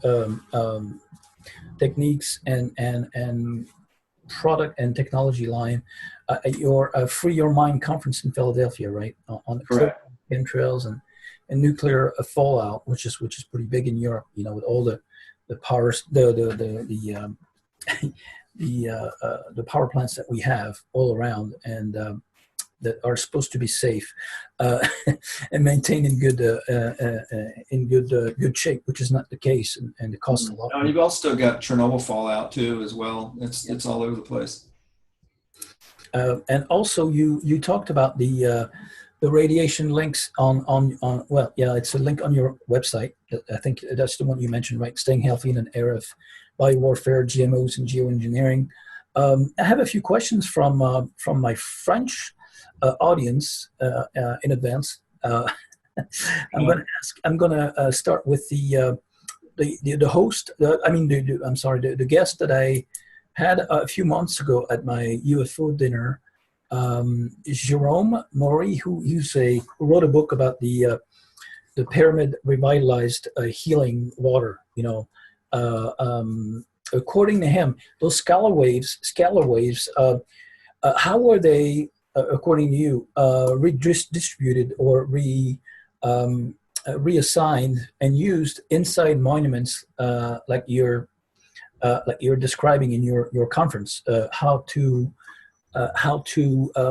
techniques and product and technology line at your Free Your Mind conference in Philadelphia, right? On the chemtrails and nuclear fallout, which is pretty big in Europe. With all the powers, the power plants that we have all around, and that are supposed to be safe and maintained in good shape, which is not the case, and it costs a lot. No, you've also got Chernobyl fallout too, as well. It's all over the place. And also, you talked about the radiation links on well, yeah, it's a link on your website. I think that's the one you mentioned, right? Staying healthy in an era of biowarfare, GMOs, and geoengineering. I have a few questions from my French audience in advance. I'm gonna start with the host. The guest that I had a few months ago at my UFO dinner. Jerome Maury, who wrote a book about the pyramid revitalized healing water. According to him, those scalar waves. How are they, according to you, redistributed or reassigned and used inside monuments, like you're describing in your conference? How to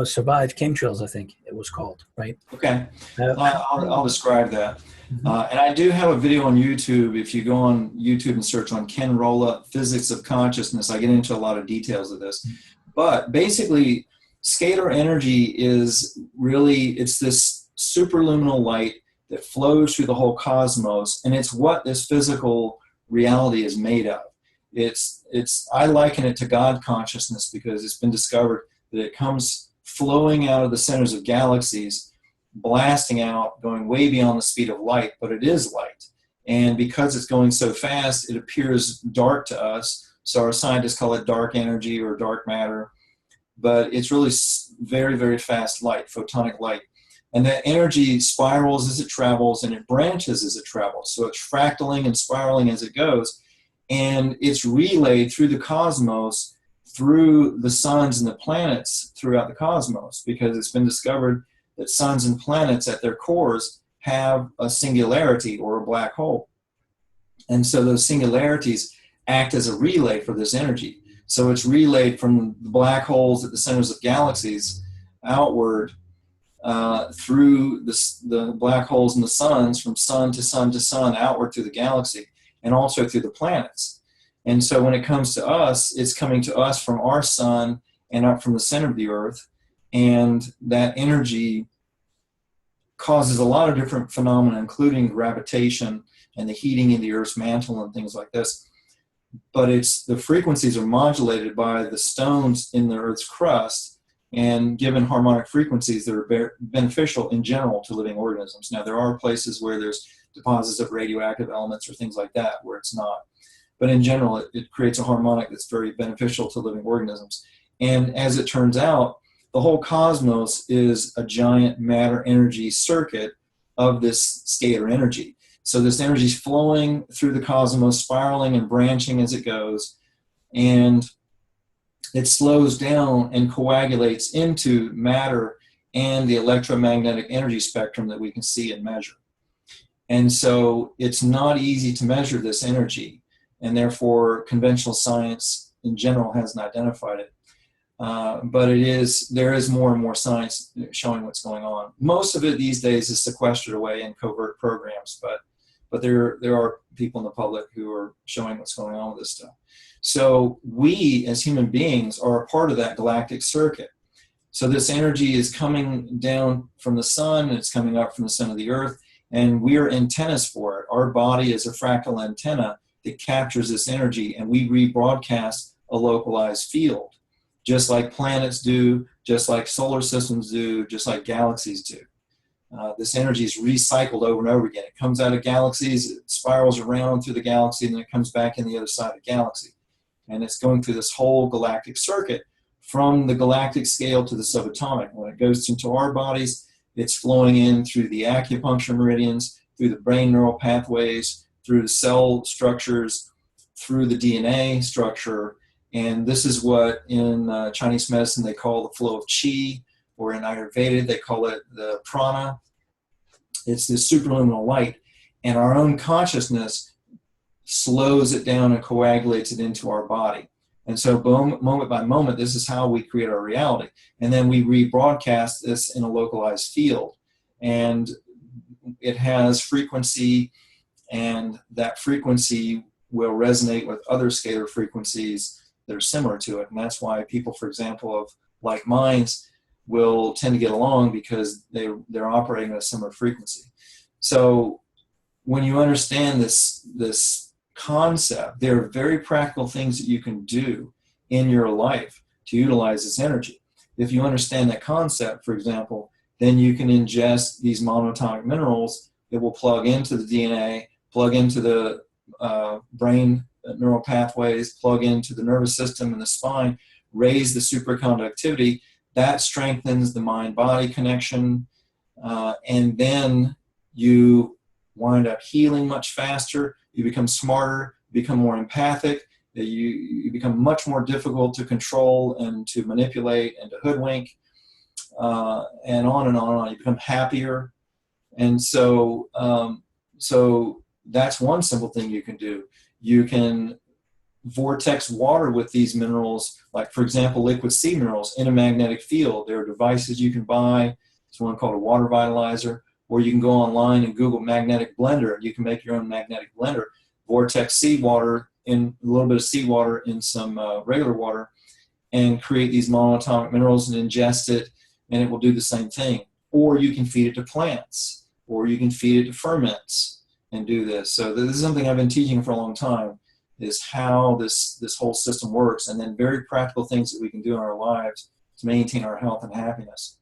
survive chemtrails, I think it was called, right? Okay, I'll describe that. And I do have a video on YouTube. If you go on YouTube and search on Ken Rohla, Physics of Consciousness, I get into a lot of details of this. But basically, scalar energy is really, it's this superluminal light that flows through the whole cosmos, and it's what this physical reality is made of. I liken it to God consciousness because it's been discovered that it comes flowing out of the centers of galaxies, blasting out, going way beyond the speed of light, but it is light. And because it's going so fast, it appears dark to us. So our scientists call it dark energy or dark matter, but it's really very, very fast light, photonic light. And that energy spirals as it travels and it branches as it travels. So it's fractaling and spiraling as it goes. And it's relayed through the cosmos, through the suns and the planets throughout the cosmos, because it's been discovered that suns and planets at their cores have a singularity or a black hole. And so those singularities act as a relay for this energy. So it's relayed from the black holes at the centers of galaxies outward through the black holes in the suns, from sun to sun to sun, outward through the galaxy, and also through the planets. And so when it comes to us, it's coming to us from our sun and up from the center of the earth. And that energy causes a lot of different phenomena, including gravitation and the heating in the Earth's mantle and things like this. But the frequencies are modulated by the stones in the Earth's crust, and given harmonic frequencies that are beneficial in general to living organisms. Now, there are places where there's deposits of radioactive elements or things like that where it's not. But in general, it creates a harmonic that's very beneficial to living organisms. And as it turns out, the whole cosmos is a giant matter energy circuit of this scalar energy. So this energy is flowing through the cosmos, spiraling and branching as it goes, and it slows down and coagulates into matter and the electromagnetic energy spectrum that we can see and measure. And so it's not easy to measure this energy, and therefore conventional science in general hasn't identified it. But there is more and more science showing what's going on. Most of it these days is sequestered away in covert programs, but there are people in the public who are showing what's going on with this stuff. So we, as human beings, are a part of that galactic circuit. So this energy is coming down from the sun, it's coming up from the center of the earth, and we are antennas for it. Our body is a fractal antenna that captures this energy, and we rebroadcast a localized field, just like planets do, just like solar systems do, just like galaxies do. This energy is recycled over and over again. It comes out of galaxies, it spirals around through the galaxy, and then it comes back in the other side of the galaxy. And it's going through this whole galactic circuit from the galactic scale to the subatomic. When it goes into our bodies, it's flowing in through the acupuncture meridians, through the brain neural pathways, through the cell structures, through the DNA structure. And this is what in Chinese medicine they call the flow of qi, or in Ayurveda they call it the prana. It's this superluminal light, and our own consciousness slows it down and coagulates it into our body. And so moment by moment, this is how we create our reality. And then we rebroadcast this in a localized field. And it has frequency, and that frequency will resonate with other scalar frequencies that are similar to it. And that's why people, for example, of like minds will tend to get along, because they're operating at a similar frequency. So when you understand this concept, there are very practical things that you can do in your life to utilize this energy. If you understand that concept, for example, then you can ingest these monatomic minerals that will plug into the DNA, plug into the brain neural pathways, plug into the nervous system and the spine, raise the superconductivity. That strengthens the mind-body connection, and then you wind up healing much faster. You become smarter, you become more empathic, you become much more difficult to control and to manipulate and to hoodwink, and on and on and on. You become happier. And so, so that's one simple thing you can do. You can vortex water with these minerals, like, for example, liquid sea minerals in a magnetic field. There are devices you can buy. There's one called a water vitalizer. Or you can go online and Google magnetic blender. You can make your own magnetic blender. Vortex seawater, in a little bit of seawater in some regular water, and create these monatomic minerals and ingest it, and it will do the same thing. Or you can feed it to plants, or you can feed it to ferments and do this. So this is something I've been teaching for a long time, is how this whole system works, and then very practical things that we can do in our lives to maintain our health and happiness.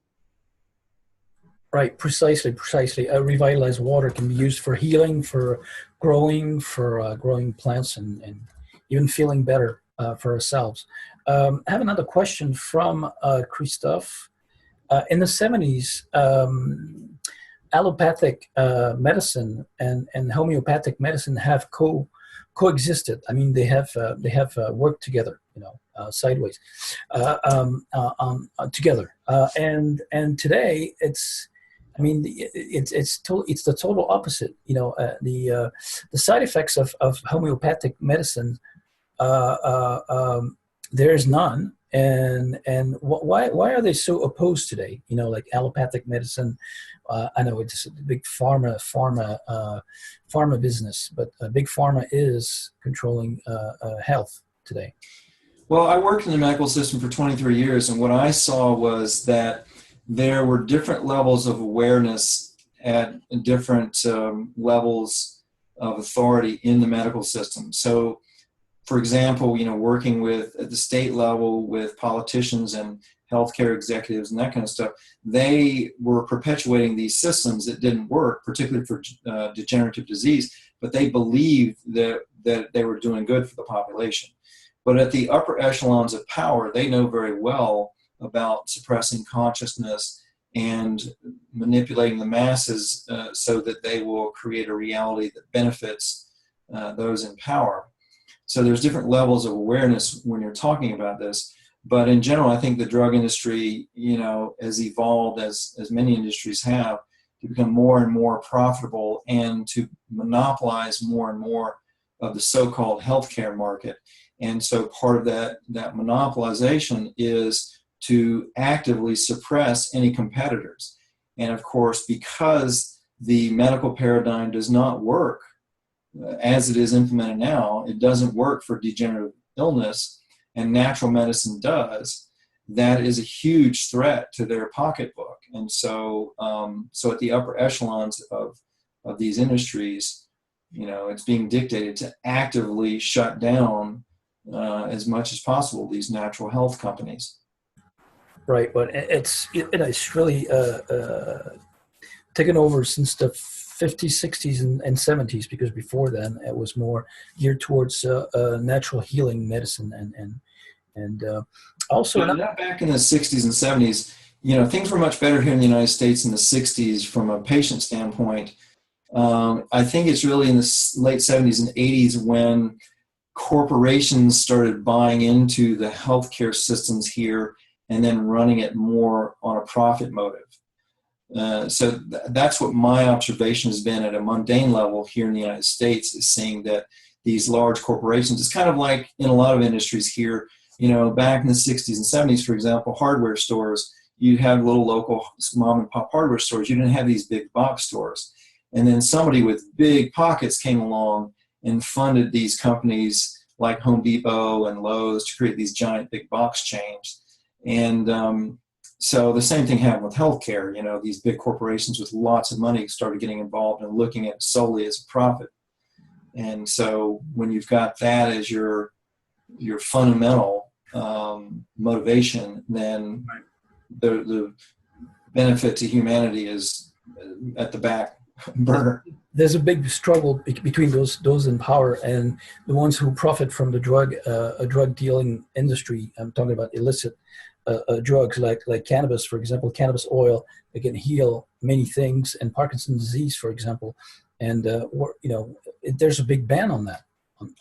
Right, precisely. Revitalized water can be used for healing, for growing plants, and even feeling better for ourselves. I have another question from Christophe. In the 70s, allopathic medicine and homeopathic medicine have coexisted. I mean, they have worked together sideways, together. And today it's the total opposite. The side effects of homeopathic medicine, there is none. And why are they so opposed today? Like allopathic medicine. I know it's a big pharma business, but big pharma is controlling health today. Well, I worked in the medical system for 23 years, and what I saw was that there were different levels of awareness at different levels of authority in the medical system. So, for example, working at the state level with politicians and healthcare executives and that kind of stuff, they were perpetuating these systems that didn't work, particularly for degenerative disease, but they believed that they were doing good for the population. But at the upper echelons of power, they know very well about suppressing consciousness and manipulating the masses so that they will create a reality that benefits those in power. So there's different levels of awareness when you're talking about this. But in general, I think the drug industry, has evolved, as many industries have, to become more and more profitable and to monopolize more and more of the so-called healthcare market. And so part of that monopolization is to actively suppress any competitors. And of course, because the medical paradigm does not work as it is implemented now, it doesn't work for degenerative illness, and natural medicine does. That is a huge threat to their pocketbook. And so, at the upper echelons of these industries, it's being dictated to actively shut down as much as possible these natural health companies. Right, but it's really taken over since the 50s, 60s, and 70s, because before then it was more geared towards natural healing medicine and also not back in the 60s and 70s. Things were much better here in the United States in the 60s from a patient standpoint. I think it's really in the late 70s and 80s when corporations started buying into the healthcare systems here and then running it more on a profit motive. So that's what my observation has been at a mundane level here in the United States, is seeing that these large corporations, it's kind of like in a lot of industries here, back in the 60s and 70s, for example, hardware stores, you had little local mom and pop hardware stores. You didn't have these big box stores. And then somebody with big pockets came along and funded these companies like Home Depot and Lowe's to create these giant big box chains. And so the same thing happened with healthcare. These big corporations with lots of money started getting involved and looking at it solely as a profit. And so when you've got that as your fundamental motivation, then the benefit to humanity is at the back burner. There's a big struggle between those in power and the ones who profit from the drug dealing industry. I'm talking about illicit drugs like cannabis, for example, cannabis oil. They can heal many things, and Parkinson's disease, for example. And there's a big ban on that,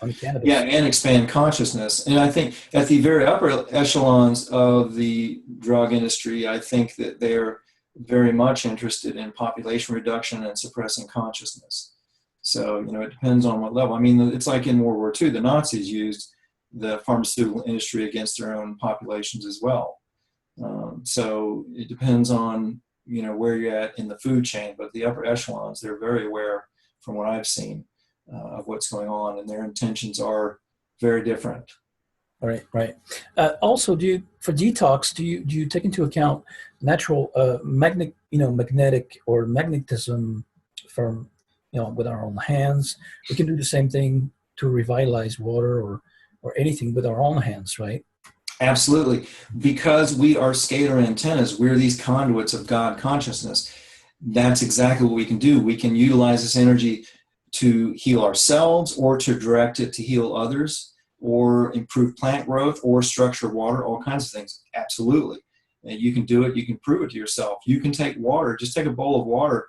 on cannabis. Yeah, and expand consciousness. And I think at the very upper echelons of the drug industry, I think that they're very much interested in population reduction and suppressing consciousness. So, it depends on what level. I mean, it's like in World War II, the Nazis used the pharmaceutical industry against their own populations as well. So it depends on, where you're at in the food chain, but the upper echelons, they're very aware, from what I've seen, of what's going on, and their intentions are very different. Right. Also, for detox, do you take into account natural magnetic or magnetism from, with our own hands? We can do the same thing to revitalize water or anything with our own hands, right? Absolutely. Because we are scalar antennas, we're these conduits of God consciousness. That's exactly what we can do. We can utilize this energy to heal ourselves, or to direct it to heal others, or improve plant growth, or structure water, all kinds of things. Absolutely. And you can do it. You can prove it to yourself. You can take water, just take a bowl of water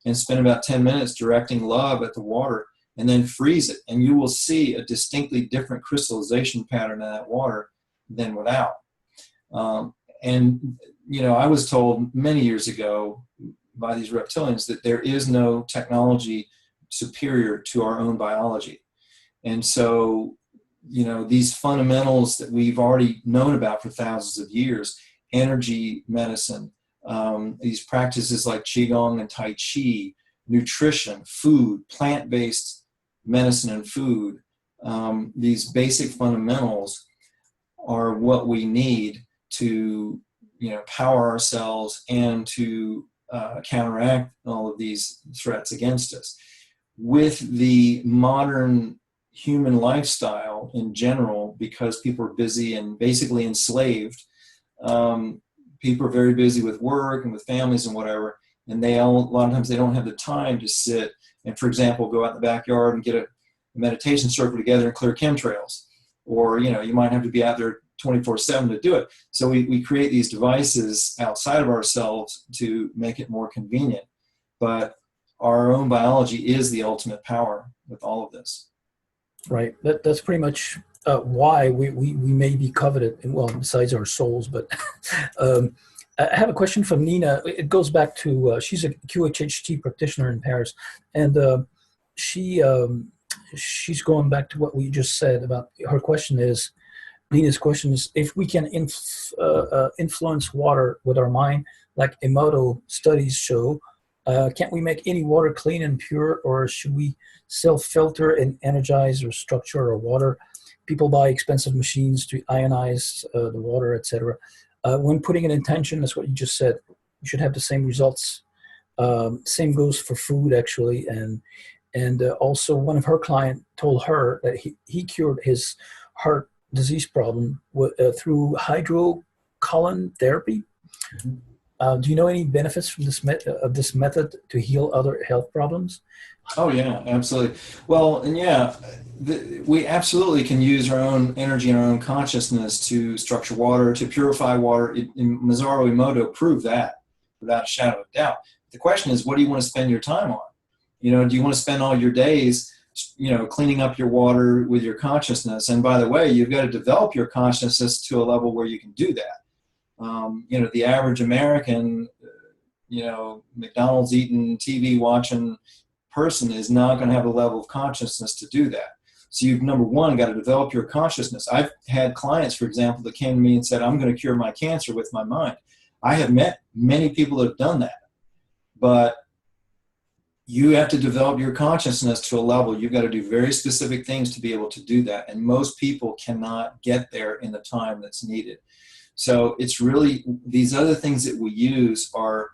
and spend about 10 minutes directing love at the water, and then freeze it. And you will see a distinctly different crystallization pattern in that water than without. And, you know, I was told many years ago by these reptilians that there is no technology superior to our own biology. And so, you know, these fundamentals that we've already known about for thousands of years, energy medicine, these practices like Qigong and Tai Chi, nutrition, food, plant-based medicine and food, these basic fundamentals are what we need to, you know, power ourselves and to counteract all of these threats against us. With the modern human lifestyle in general, because people are busy and basically enslaved, people are very busy with work and with families and whatever, and a lot of times they don't have the time to sit and, for example, go out in the backyard and get a meditation circle together and clear chemtrails. Or, you know, you might have to be out there 24/7 to do it. So we create these devices outside of ourselves to make it more convenient. But our own biology is the ultimate power with all of this. Right. That's pretty much why we may be coveted, well, besides our souls. But I have a question from Nina. It goes back to, she's a QHHT practitioner in Paris, and she's going back to what we just said about, her question is, Nina's question is, if we can influence water with our mind, like Emoto studies show, can't we make any water clean and pure, or should we self-filter and energize or structure our water? People buy expensive machines to ionize the water, etc. When putting an intention, that's what you just said, you should have the same results. Same goes for food, actually. And also, one of her clients told her that he cured his heart disease problem through hydrocolon therapy. Do you know any benefits from this method to heal other health problems? Oh yeah, absolutely. Well, and yeah, we absolutely can use our own energy and our own consciousness to structure water, to purify water. Masaru Emoto proved that without a shadow of doubt. The question is, what do you want to spend your time on? You know, do you want to spend all your days, you know, cleaning up your water with your consciousness? And by the way, you've got to develop your consciousness to a level where you can do that. You know, the average American, you know, McDonald's eating, TV watching person is not going to have a level of consciousness to do that. So you've, number one, got to develop your consciousness. I've had clients, for example, that came to me and said, I'm going to cure my cancer with my mind. I have met many people that have done that, but you have to develop your consciousness to a level. You've got to do very specific things to be able to do that. And most people cannot get there in the time that's needed. So it's really, these other things that we use are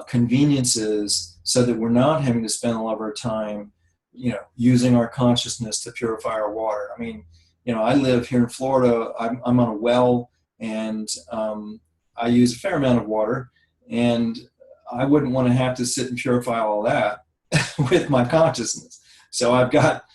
conveniences, so that we're not having to spend a lot of our time, you know, using our consciousness to purify our water. I mean, you know, I live here in Florida. I'm on a well, and I use a fair amount of water, and I wouldn't want to have to sit and purify all that with my consciousness. So I've got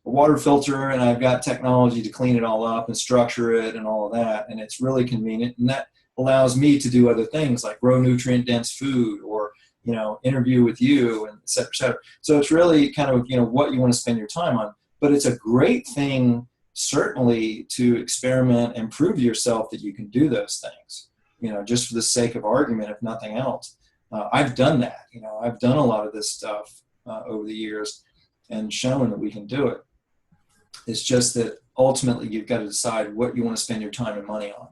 a water filter, and I've got technology to clean it all up and structure it and all of that. And it's really convenient. And that allows me to do other things like grow nutrient dense food, or, you know, interview with you, and et cetera, et cetera. So it's really kind of, you know, what you want to spend your time on. But it's a great thing, certainly, to experiment and prove to yourself that you can do those things, you know, just for the sake of argument, if nothing else. I've done that. You know, I've done a lot of this stuff over the years and shown that we can do it. It's just that ultimately you've got to decide what you want to spend your time and money on.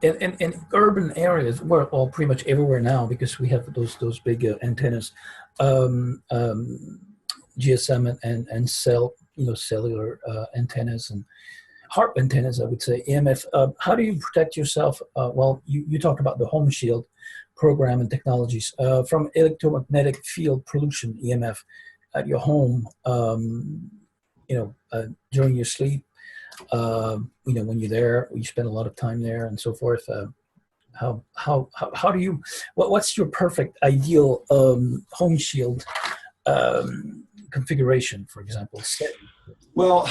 In urban areas, well, pretty much everywhere now, because we have those big antennas, GSM and cellular antennas and HARP antennas, I would say, EMF. How do you protect yourself? Well, you talked about the home shield program and technologies from electromagnetic field pollution, EMF, at your home. During your sleep. When you're there, you spend a lot of time there and so forth. How do you, what's your perfect ideal home shield configuration, for example? Well,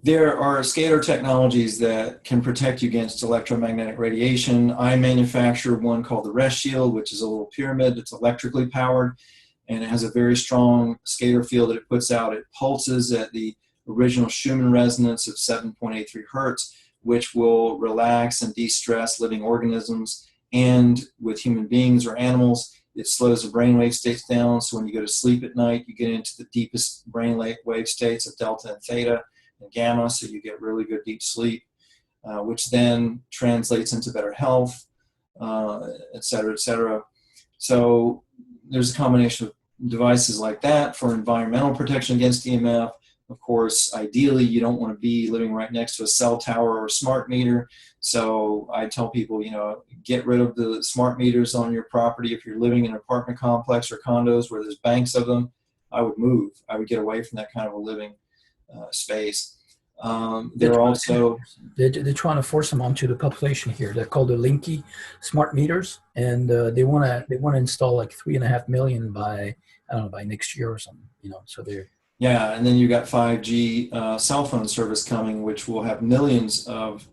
there are scalar technologies that can protect you against electromagnetic radiation. I manufacture one called the Rest Shield, which is a little pyramid that's electrically powered, and it has a very strong scalar field that it puts out. It pulses at the original Schumann resonance of 7.83 hertz, which will relax and de-stress living organisms. And with human beings or animals, it slows the brainwave states down. So when you go to sleep at night, you get into the deepest brainwave states of delta and theta and gamma, so you get really good deep sleep, which then translates into better health, et cetera, et cetera. So there's a combination of devices like that for environmental protection against EMF. Of course, ideally, you don't want to be living right next to a cell tower or a smart meter. So I tell people, get rid of the smart meters on your property. If you're living in an apartment complex or condos where there's banks of them, I would move. I would get away from that kind of a living space. They're also... They're trying to force them onto the population here. They're called the Linky smart meters, and they want to install like 3.5 million by, I don't know, by next year or something. So they're... Yeah, and then you got 5G cell phone service coming, which will have millions of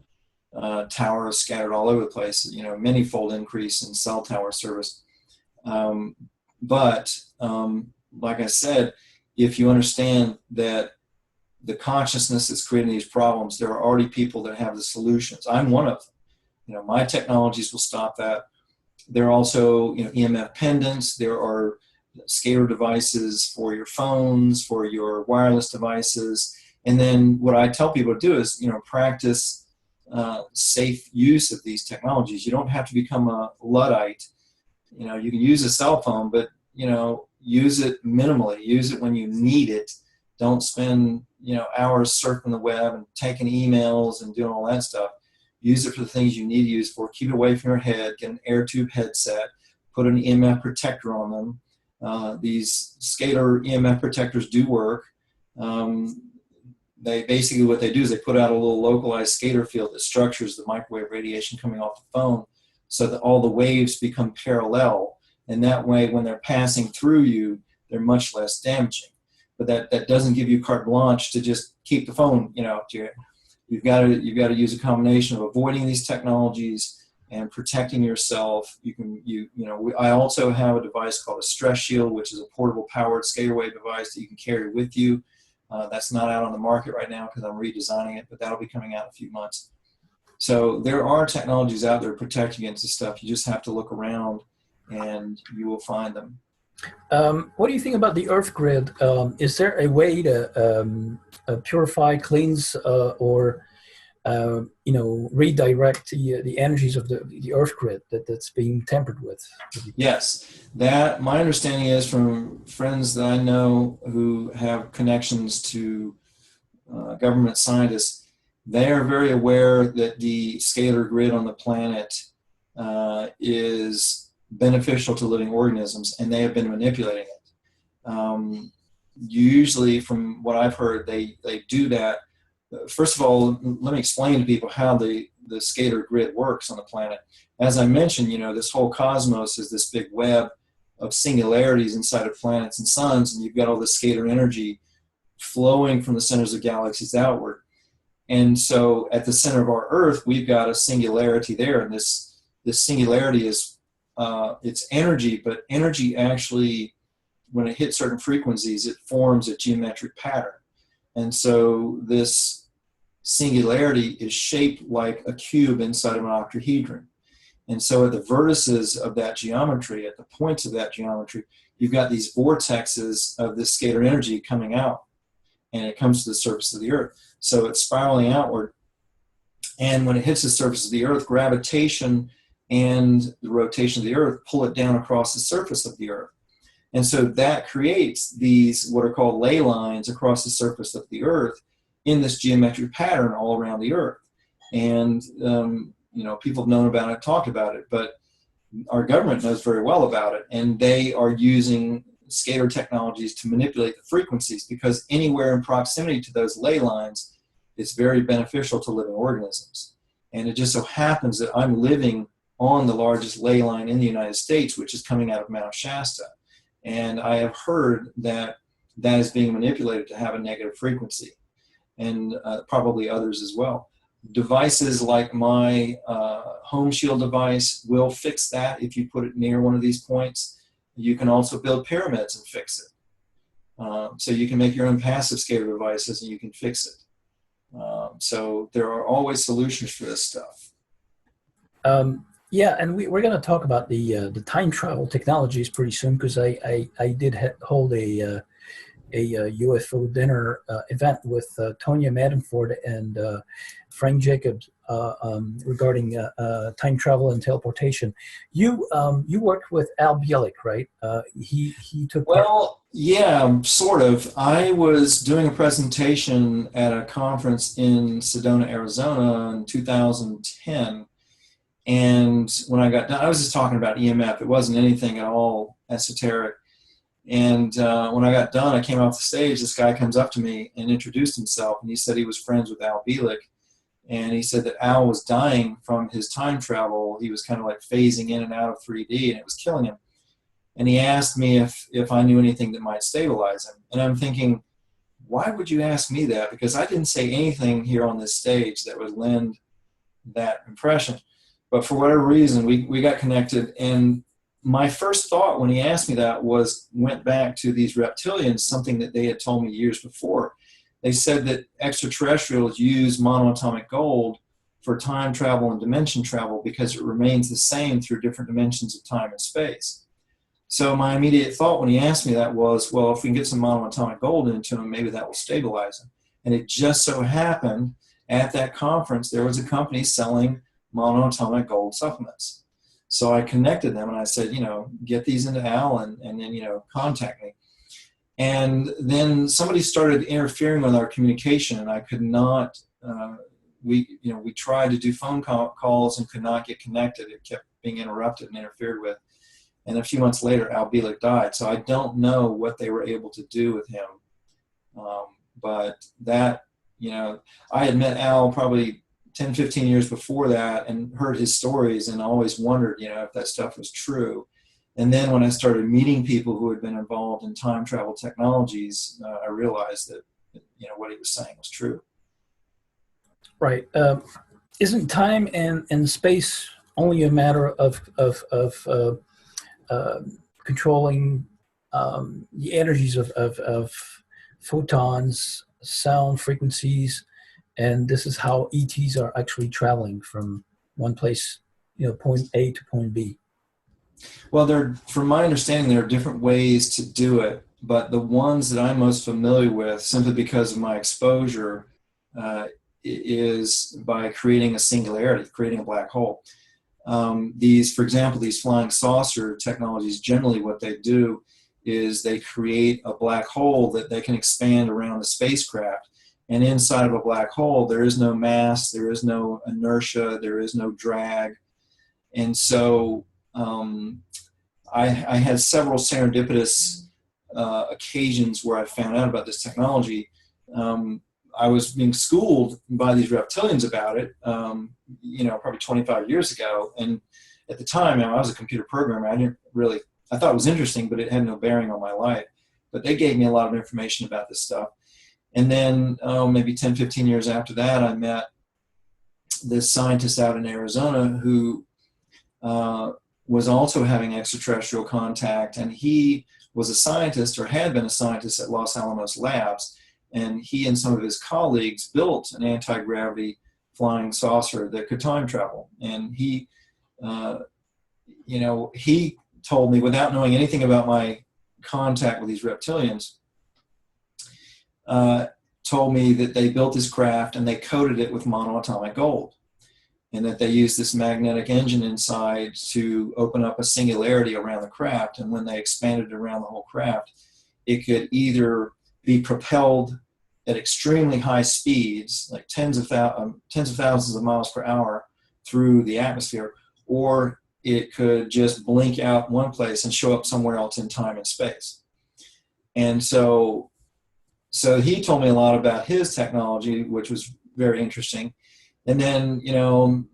towers scattered all over the place. Many-fold increase in cell tower service. But like I said, if you understand that the consciousness that's creating these problems, there are already people that have the solutions. I'm one of them. My technologies will stop that. There are also, EMF pendants. There are scalar devices for your phones, for your wireless devices. And then what I tell people to do is, practice safe use of these technologies. You don't have to become a Luddite. You can use a cell phone, but, use it minimally. Use it when you need it. Don't spend, hours surfing the web and taking emails and doing all that stuff. Use it for the things you need to use for. Keep it away from your head. Get an air tube headset. Put an EMF protector on them. These scalar EMF protectors do work. They basically, what they do is they put out a little localized scalar field that structures the microwave radiation coming off the phone so that all the waves become parallel. And that way, when they're passing through you, they're much less damaging. But that doesn't give you carte blanche to just keep the phone, you've got to use a combination of avoiding these technologies and protecting yourself. I also have a device called a stress shield, which is a portable powered scalar wave device that you can carry with you. That's not out on the market right now because I'm redesigning it, but that'll be coming out in a few months. So there are technologies out there protecting against this stuff. You just have to look around and you will find them. What do you think about the Earth grid? Is there a way to purify, cleanse, or redirect the energies of the Earth grid that's being tampered with? Yes, my understanding is from friends that I know who have connections to government scientists. They are very aware that the scalar grid on the planet is beneficial to living organisms, and they have been manipulating it. Usually, from what I've heard, they do that. First of all, let me explain to people how the scalar grid works on the planet. As I mentioned, this whole cosmos is this big web of singularities inside of planets and suns, and you've got all this scalar energy flowing from the centers of galaxies outward. And so at the center of our Earth, we've got a singularity there, and this singularity is it's energy, but energy actually, when it hits certain frequencies, it forms a geometric pattern. And so this singularity is shaped like a cube inside of an octahedron. And so at the vertices of that geometry, at the points of that geometry, you've got these vortexes of this scalar energy coming out, and it comes to the surface of the Earth. So it's spiraling outward. And when it hits the surface of the Earth, gravitation and the rotation of the Earth pull it down across the surface of the Earth. And so that creates these what are called ley lines across the surface of the Earth in this geometric pattern all around the Earth. And, people have known about it, talked about it, but our government knows very well about it. And they are using scalar technologies to manipulate the frequencies, because anywhere in proximity to those ley lines, it's very beneficial to living organisms. And it just so happens that I'm living on the largest ley line in the United States, which is coming out of Mount Shasta. And I have heard that that is being manipulated to have a negative frequency, and probably others as well. Devices like my home shield device will fix that if you put it near one of these points. You can also build pyramids and fix it. So you can make your own passive scalar devices and you can fix it. So there are always solutions for this stuff. Yeah, and we're going to talk about the time travel technologies pretty soon, because I did hold a UFO dinner event with Tonya Madenford and Frank Jacobs regarding time travel and teleportation. You worked with Al Bielek, right? He took part. Well, yeah, sort of. I was doing a presentation at a conference in Sedona, Arizona in 2010. And when I got done, I was just talking about EMF. It wasn't anything at all esoteric. And when I got done, I came off the stage. This guy comes up to me and introduced himself. And he said he was friends with Al Bielek. And he said that Al was dying from his time travel. He was kind of like phasing in and out of 3D, and it was killing him. And he asked me if I knew anything that might stabilize him. And I'm thinking, why would you ask me that? Because I didn't say anything here on this stage that would lend that impression. But for whatever reason, we got connected. And my first thought when he asked me that went back to these reptilians, something that they had told me years before. They said that extraterrestrials use monatomic gold for time travel and dimension travel because it remains the same through different dimensions of time and space. So my immediate thought when he asked me that was, well, if we can get some monoatomic gold into him, maybe that will stabilize him. And it just so happened at that conference, there was a company selling monoatomic gold supplements. So I connected them and I said, get these into Al and then, contact me. And then somebody started interfering with our communication, and I could not, we tried to do phone calls and could not get connected. It kept being interrupted and interfered with. And a few months later, Al Bielek died. So I don't know what they were able to do with him. But that, I had met Al probably 10, 15 years before that and heard his stories and always wondered, if that stuff was true. And then when I started meeting people who had been involved in time travel technologies, I realized that, what he was saying was true. Right. Isn't time and space only a matter of controlling the energies of photons, sound frequencies, and this is how ETs are actually traveling from one place, point A to point B? Well, from my understanding, there are different ways to do it, but the ones that I'm most familiar with, simply because of my exposure, is by creating a singularity, creating a black hole. For example, these flying saucer technologies, generally what they do is they create a black hole that they can expand around the spacecraft. And inside of a black hole, there is no mass, there is no inertia, there is no drag. And so I had several serendipitous occasions where I found out about this technology. I was being schooled by these reptilians about it, probably 25 years ago. And at the time, I was a computer programmer. I thought it was interesting, but it had no bearing on my life. But they gave me a lot of information about this stuff. And then maybe 10, 15 years after that, I met this scientist out in Arizona who was also having extraterrestrial contact. And he was a scientist, or had been a scientist, at Los Alamos Labs. And he and some of his colleagues built an anti-gravity flying saucer that could time travel. And he told me, without knowing anything about my contact with these reptilians, told me that they built this craft and they coated it with monoatomic gold, and that they used this magnetic engine inside to open up a singularity around the craft. And when they expanded it around the whole craft, it could either be propelled at extremely high speeds, like tens of thousands of miles per hour through the atmosphere, or it could just blink out one place and show up somewhere else in time and space. And so he told me a lot about his technology, which was very interesting. And then,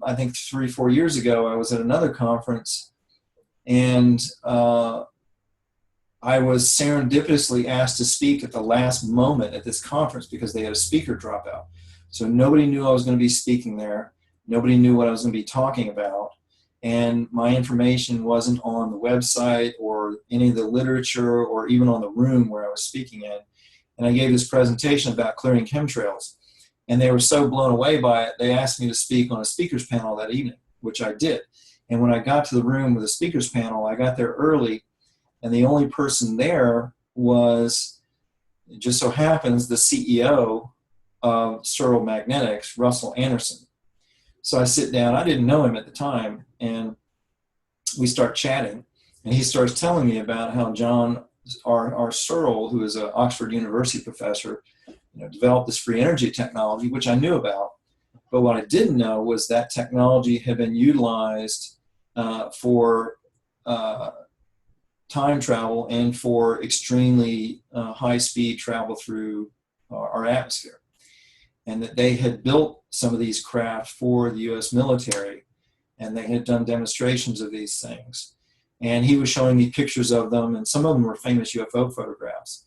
I think 3-4 years ago, I was at another conference, and I was serendipitously asked to speak at the last moment at this conference because they had a speaker drop out. So nobody knew I was going to be speaking there. Nobody knew what I was going to be talking about. and my information wasn't on the website or any of the literature or even on the room where I was speaking in. And I gave this presentation about clearing chemtrails. And they were so blown away by it, they asked me to speak on a speakers panel that evening, which I did. And when I got to the room with the speakers panel, I got there early, and the only person there was, it just so happens, the CEO of Searle Magnetics, Russell Anderson. So I sit down, I didn't know him at the time, and we start chatting. And he starts telling me about how John R. Searle, who is an Oxford University professor, developed this free energy technology, which I knew about. But what I didn't know was that technology had been utilized for time travel and for extremely high-speed travel through our atmosphere. And that they had built some of these craft for the U.S. military, and they had done demonstrations of these things. And he was showing me pictures of them, and some of them were famous UFO photographs.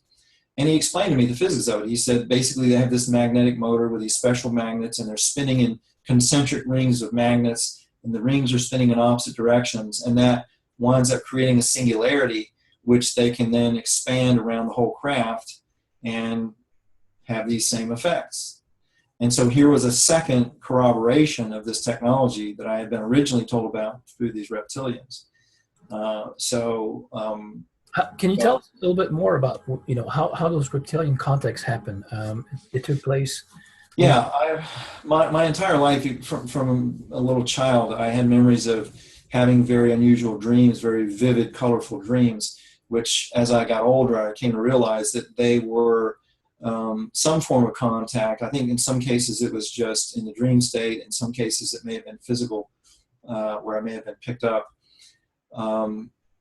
And he explained to me the physics of it. He said, basically, they have this magnetic motor with these special magnets, and they're spinning in concentric rings of magnets, and the rings are spinning in opposite directions, and that winds up creating a singularity, which they can then expand around the whole craft and have these same effects. And so here was a second corroboration of this technology that I had been originally told about through these reptilians. Can you tell us a little bit more about how those reptilian contacts happen? It took place. Yeah, my entire life, from a little child, I had memories of having very unusual dreams, very vivid, colorful dreams, which as I got older, I came to realize that they were some form of contact. I think in some cases it was just in the dream state. In some cases it may have been physical, where I may have been picked up.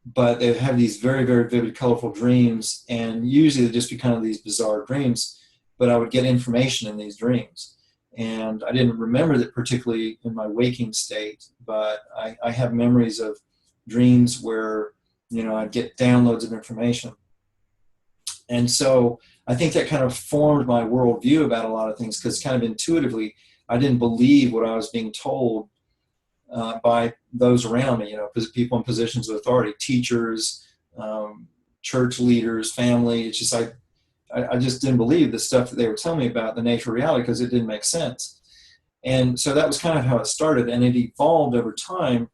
But they have these very, very vivid, colorful dreams, and usually they'd just be kind of these bizarre dreams, but I would get information in these dreams. And I didn't remember that particularly in my waking state, but I have memories of dreams where, I'd get downloads of information. And so I think that kind of formed my worldview about a lot of things, because kind of intuitively, I didn't believe what I was being told by those around me, people in positions of authority, teachers, church leaders, family. It's just, I just didn't believe the stuff that they were telling me about the nature of reality, because it didn't make sense. And so that was kind of how it started, and it evolved over time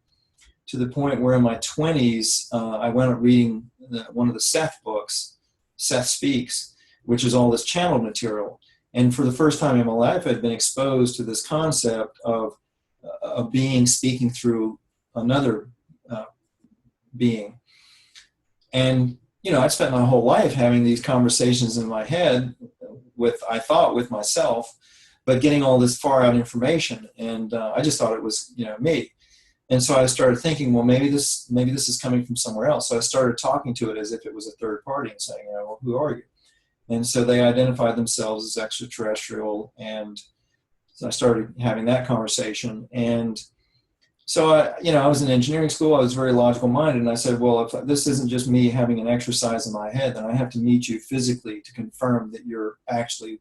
to the point where in my 20s, I went up reading one of the Seth books, Seth Speaks, which is all this channeled material. And for the first time in my life, I'd been exposed to this concept of a being speaking through another being. And, I spent my whole life having these conversations in my head I thought with myself, but getting all this far out information. And I just thought it was, me. And so I started thinking, well, maybe this is coming from somewhere else. So I started talking to it as if it was a third party and saying, well, who are you? And so they identified themselves as extraterrestrial, and so I started having that conversation. And so I was in engineering school. I was very logical minded, and I said, well, if this isn't just me having an exercise in my head, then I have to meet you physically to confirm that you're actually,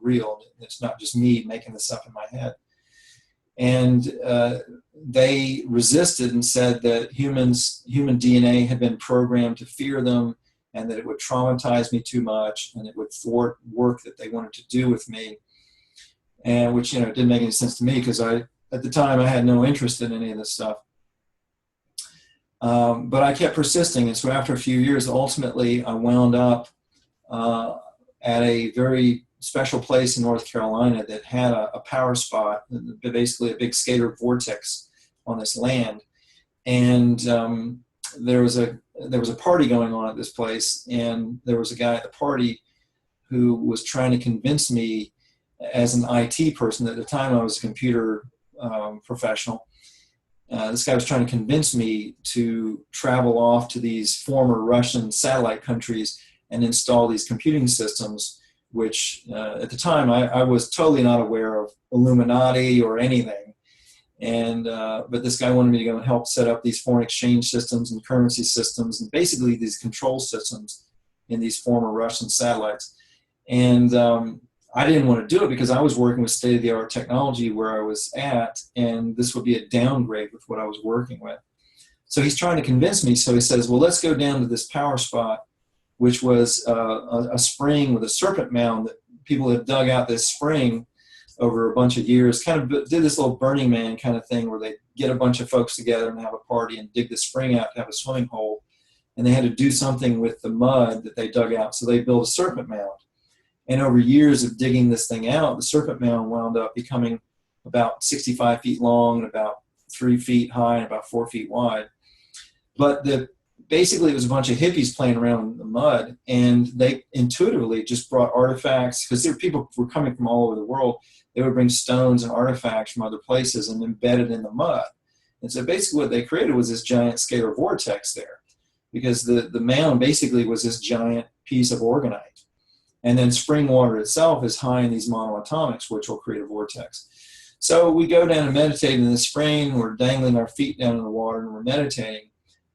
real. It's not just me making this up in my head. And they resisted and said that human DNA had been programmed to fear them, and that it would traumatize me too much, and it would thwart work that they wanted to do with me. And which, didn't make any sense to me, because at the time I had no interest in any of this stuff. But I kept persisting. And so after a few years, ultimately I wound up at a very special place in North Carolina that had a power spot, basically a big scalar vortex on this land. And there was a party going on at this place, and there was a guy at the party who was trying to convince me, as an IT person at the time, I was a computer professional. This guy was trying to convince me to travel off to these former Russian satellite countries and install these computing systems, which at the time I was totally not aware of Illuminati or anything. And but this guy wanted me to go and help set up these foreign exchange systems and currency systems, and basically these control systems in these former Russian satellites. And I didn't want to do it because I was working with state-of-the-art technology where I was at, and this would be a downgrade with what I was working with. So he's trying to convince me. So he says, well, let's go down to this power spot, which was a spring with a serpent mound that people had dug out this spring over a bunch of years, kind of did this little Burning Man kind of thing where they get a bunch of folks together and have a party and dig the spring out to have a swimming hole. And they had to do something with the mud that they dug out. So they built a serpent mound. And over years of digging this thing out, the serpent mound wound up becoming about 65 feet long and about 3 feet high and about 4 feet wide. But basically it was a bunch of hippies playing around in the mud, and they intuitively just brought artifacts, because people were coming from all over the world. They would bring stones and artifacts from other places and embed it in the mud. And so basically what they created was this giant scalar vortex there, because the mound basically was this giant piece of organite. And then spring water itself is high in these monoatomics, which will create a vortex. So we go down and meditate in the spring. We're dangling our feet down in the water and we're meditating.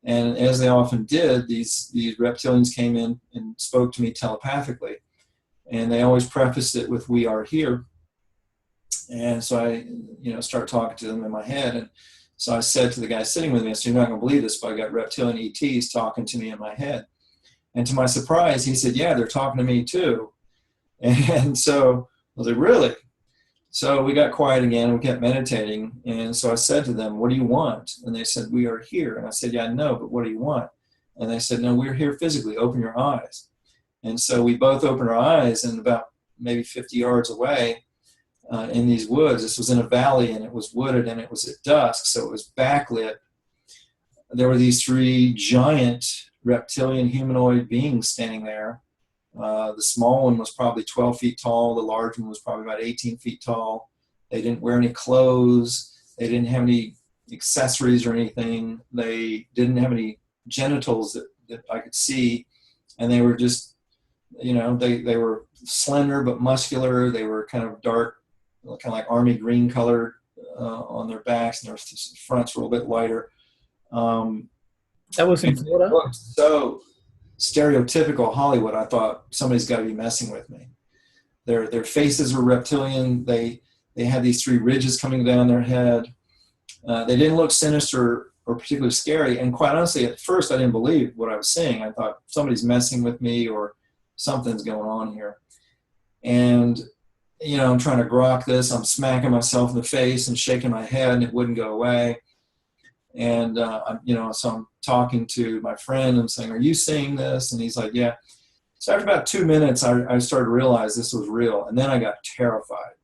And as they often did, these reptilians came in and spoke to me telepathically. And they always prefaced it with, "We are here." And so I, start talking to them in my head. And so I said to the guy sitting with me, I said, "You're not going to believe this, but I got reptilian ETs talking to me in my head." And to my surprise, he said, "Yeah, they're talking to me too." And so I was like, "Really?" So we got quiet again, and we kept meditating. And so I said to them, "What do you want?" And they said, "We are here." And I said, "Yeah, I know, but what do you want?" And they said, "No, we're here physically. Open your eyes." And so we both opened our eyes, and about maybe 50 yards away in these woods, this was in a valley, and it was wooded, and it was at dusk, so it was backlit. There were these 3 giant reptilian humanoid beings standing there. The small one was probably 12 feet tall. The large one was probably about 18 feet tall. They didn't wear any clothes. They didn't have any accessories or anything. They didn't have any genitals that I could see. And they were just, they were slender but muscular. They were kind of dark, kind of like army green colored on their backs, and their fronts were a little bit lighter. That was in Florida? So stereotypical Hollywood. I thought, somebody's got to be messing with me. Their faces were reptilian. They had these 3 ridges coming down their head. They didn't look sinister or particularly scary. And quite honestly, at first I didn't believe what I was seeing. I thought somebody's messing with me or something's going on here. And I'm trying to grok this. I'm smacking myself in the face and shaking my head, and it wouldn't go away. And, so I'm talking to my friend and saying, "Are you seeing this?" And he's like, "Yeah." So after about 2 minutes, I started to realize this was real. And then I got terrified.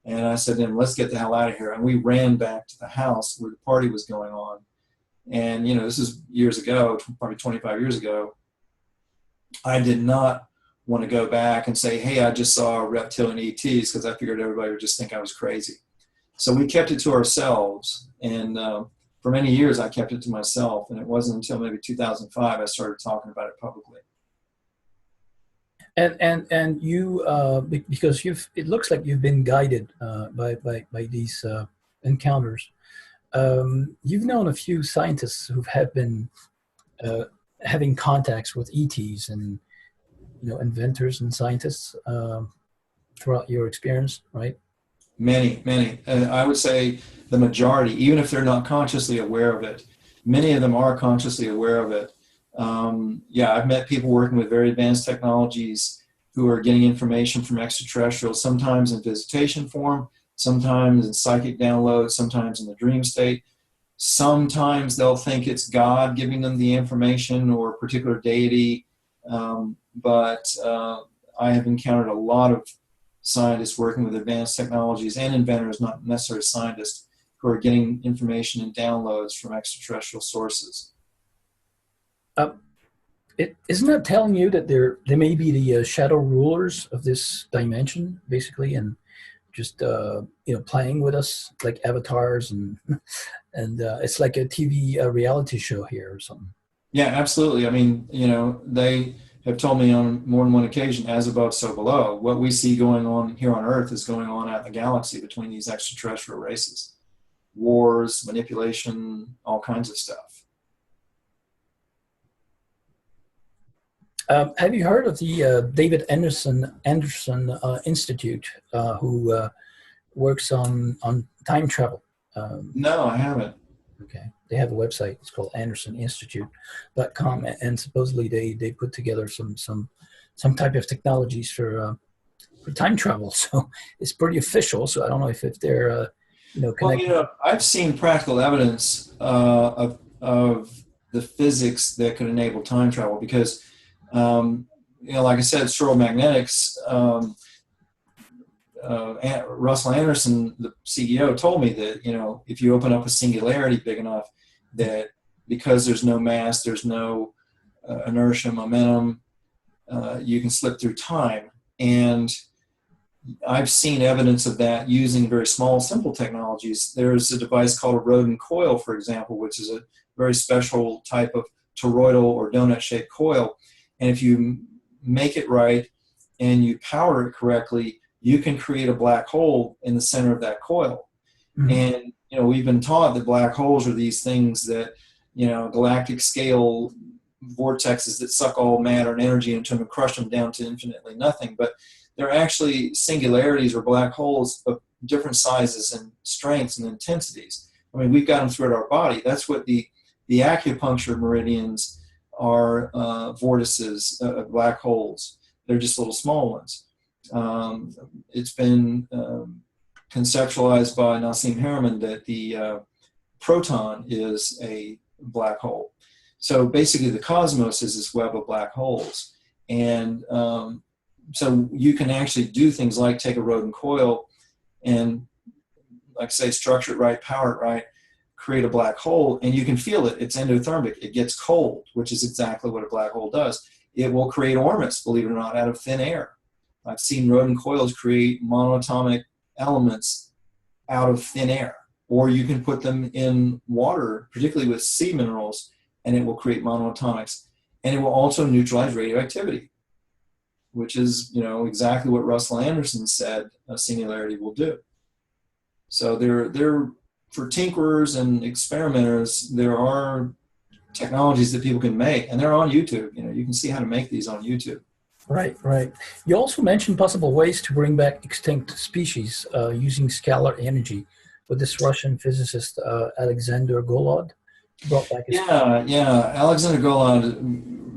And I said to him, "Let's get the hell out of here." And we ran back to the house where the party was going on. And, this is years ago, probably 25 years ago. I did not want to go back and say, "Hey, I just saw reptilian ETs," because I figured everybody would just think I was crazy. So we kept it to ourselves. And, for many years, I kept it to myself, and it wasn't until maybe 2005 I started talking about it publicly. And you, because it looks like you've been guided by these encounters. You've known a few scientists who have been having contacts with ETs and inventors and scientists throughout your experience, right? Many. I would say the majority, even if they're not consciously aware of it, many of them are consciously aware of it. I've met people working with very advanced technologies who are getting information from extraterrestrials, sometimes in visitation form, sometimes in psychic downloads, sometimes in the dream state. Sometimes they'll think it's God giving them the information or a particular deity. But I have encountered a lot of scientists working with advanced technologies and inventors, not necessarily scientists, who are getting information and downloads from extraterrestrial sources. Isn't that telling you that they may be the shadow rulers of this dimension, basically, and just playing with us like avatars, and it's like a TV reality show here or something? Yeah, absolutely. I mean, they have told me on more than one occasion, as above, so below. What we see going on here on Earth is going on out in the galaxy between these extraterrestrial races. Wars, manipulation, all kinds of stuff. Have you heard of the David Anderson Institute, who works on time travel? No, I haven't. Okay, they have a website. It's called AndersonInstitute.com, and supposedly they put together some type of technologies for time travel. So it's pretty official. So I don't know if they're Well, connected. I've seen practical evidence of the physics that could enable time travel because, like I said, Stroll magnetics. Russell Anderson, the CEO, told me that if you open up a singularity big enough, that because there's no mass, there's no inertia, momentum, you can slip through time. And I've seen evidence of that using very small, simple technologies. There's a device called a Rodin coil, for example, which is a very special type of toroidal or donut-shaped coil. And if you make it right and you power it correctly, you can create a black hole in the center of that coil. Mm-hmm. And, we've been taught that black holes are these things that, galactic scale vortexes that suck all matter and energy into them and crush them down to infinitely nothing. But they're actually singularities or black holes of different sizes and strengths and intensities. I mean, we've got them throughout our body. That's what the acupuncture meridians are, vortices of black holes. They're just little small ones. It's been conceptualized by Nassim Haramein that the proton is a black hole. So basically the cosmos is this web of black holes. And so you can actually do things like take a Rodin coil and, like say, structure it right, power it right, create a black hole, and you can feel it. It's endothermic. It gets cold, which is exactly what a black hole does. It will create ormus, believe it or not, out of thin air. I've seen Rodin coils create monatomic elements out of thin air. Or you can put them in water, particularly with sea minerals, and it will create monoatomics. And it will also neutralize radioactivity, which is, exactly what Russell Anderson said a singularity will do. So they're for tinkerers and experimenters, there are technologies that people can make, and they're on YouTube. You can see how to make these on YouTube. Right. You also mentioned possible ways to bring back extinct species using scalar energy with this Russian physicist, Alexander Golod. Brought back his Alexander Golod,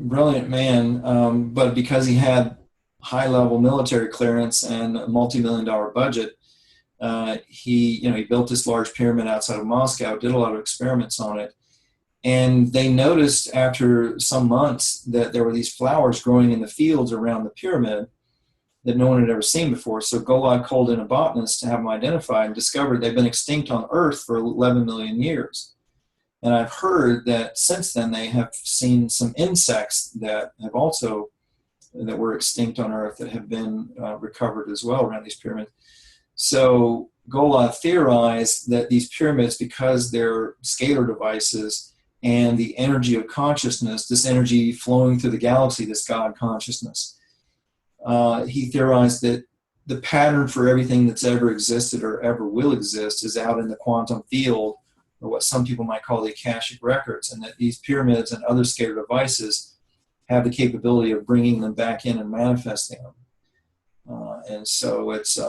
brilliant man, but because he had high-level military clearance and a multi-million-dollar budget, he built this large pyramid outside of Moscow, did a lot of experiments on it, and they noticed after some months that there were these flowers growing in the fields around the pyramid that no one had ever seen before. So Golod called in a botanist to have them identified and discovered they've been extinct on Earth for 11 million years. And I've heard that since then they have seen some insects that were extinct on Earth that have been recovered as well around these pyramids. So Golod theorized that these pyramids, because they're scalar devices and the energy of consciousness, this energy flowing through the galaxy, this God consciousness, he theorized that the pattern for everything that's ever existed or ever will exist is out in the quantum field, or what some people might call the Akashic records, and that these pyramids and other scalar devices have the capability of bringing them back in and manifesting them. And so it's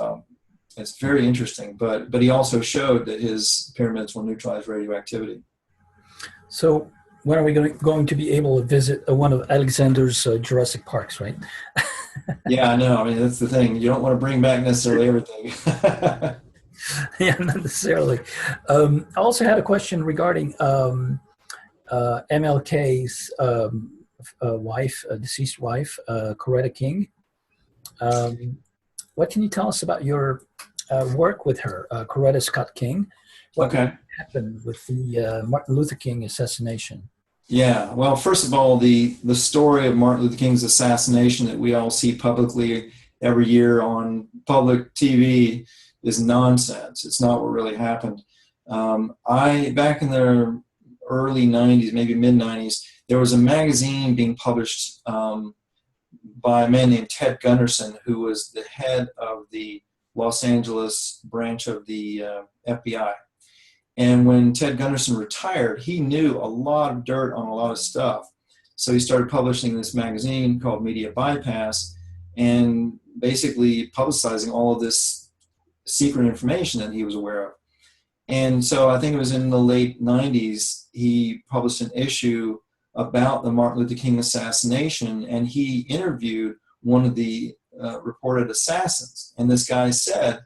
very interesting. But he also showed that his pyramids will neutralize radioactivity. So when are we going to be able to visit one of Alexander's Jurassic Parks, right? Yeah, I know. I mean, that's the thing. You don't want to bring back necessarily everything. Yeah, not necessarily. I also had a question regarding MLK's wife, deceased wife, Coretta King. What can you tell us about your work with her, Coretta Scott King? What happened with the Martin Luther King assassination? Yeah, well, first of all, the story of Martin Luther King's assassination that we all see publicly every year on public TV is nonsense. It's not what really happened. Back in the early 90s, maybe mid-90s, there was a magazine being published by a man named Ted Gunderson, who was the head of the Los Angeles branch of the FBI. And when Ted Gunderson retired, he knew a lot of dirt on a lot of stuff. So he started publishing this magazine called Media Bypass, and basically publicizing all of this secret information that he was aware of. And so I think it was in the late 90s, he published an issue about the Martin Luther King assassination, and he interviewed one of the reported assassins. And this guy said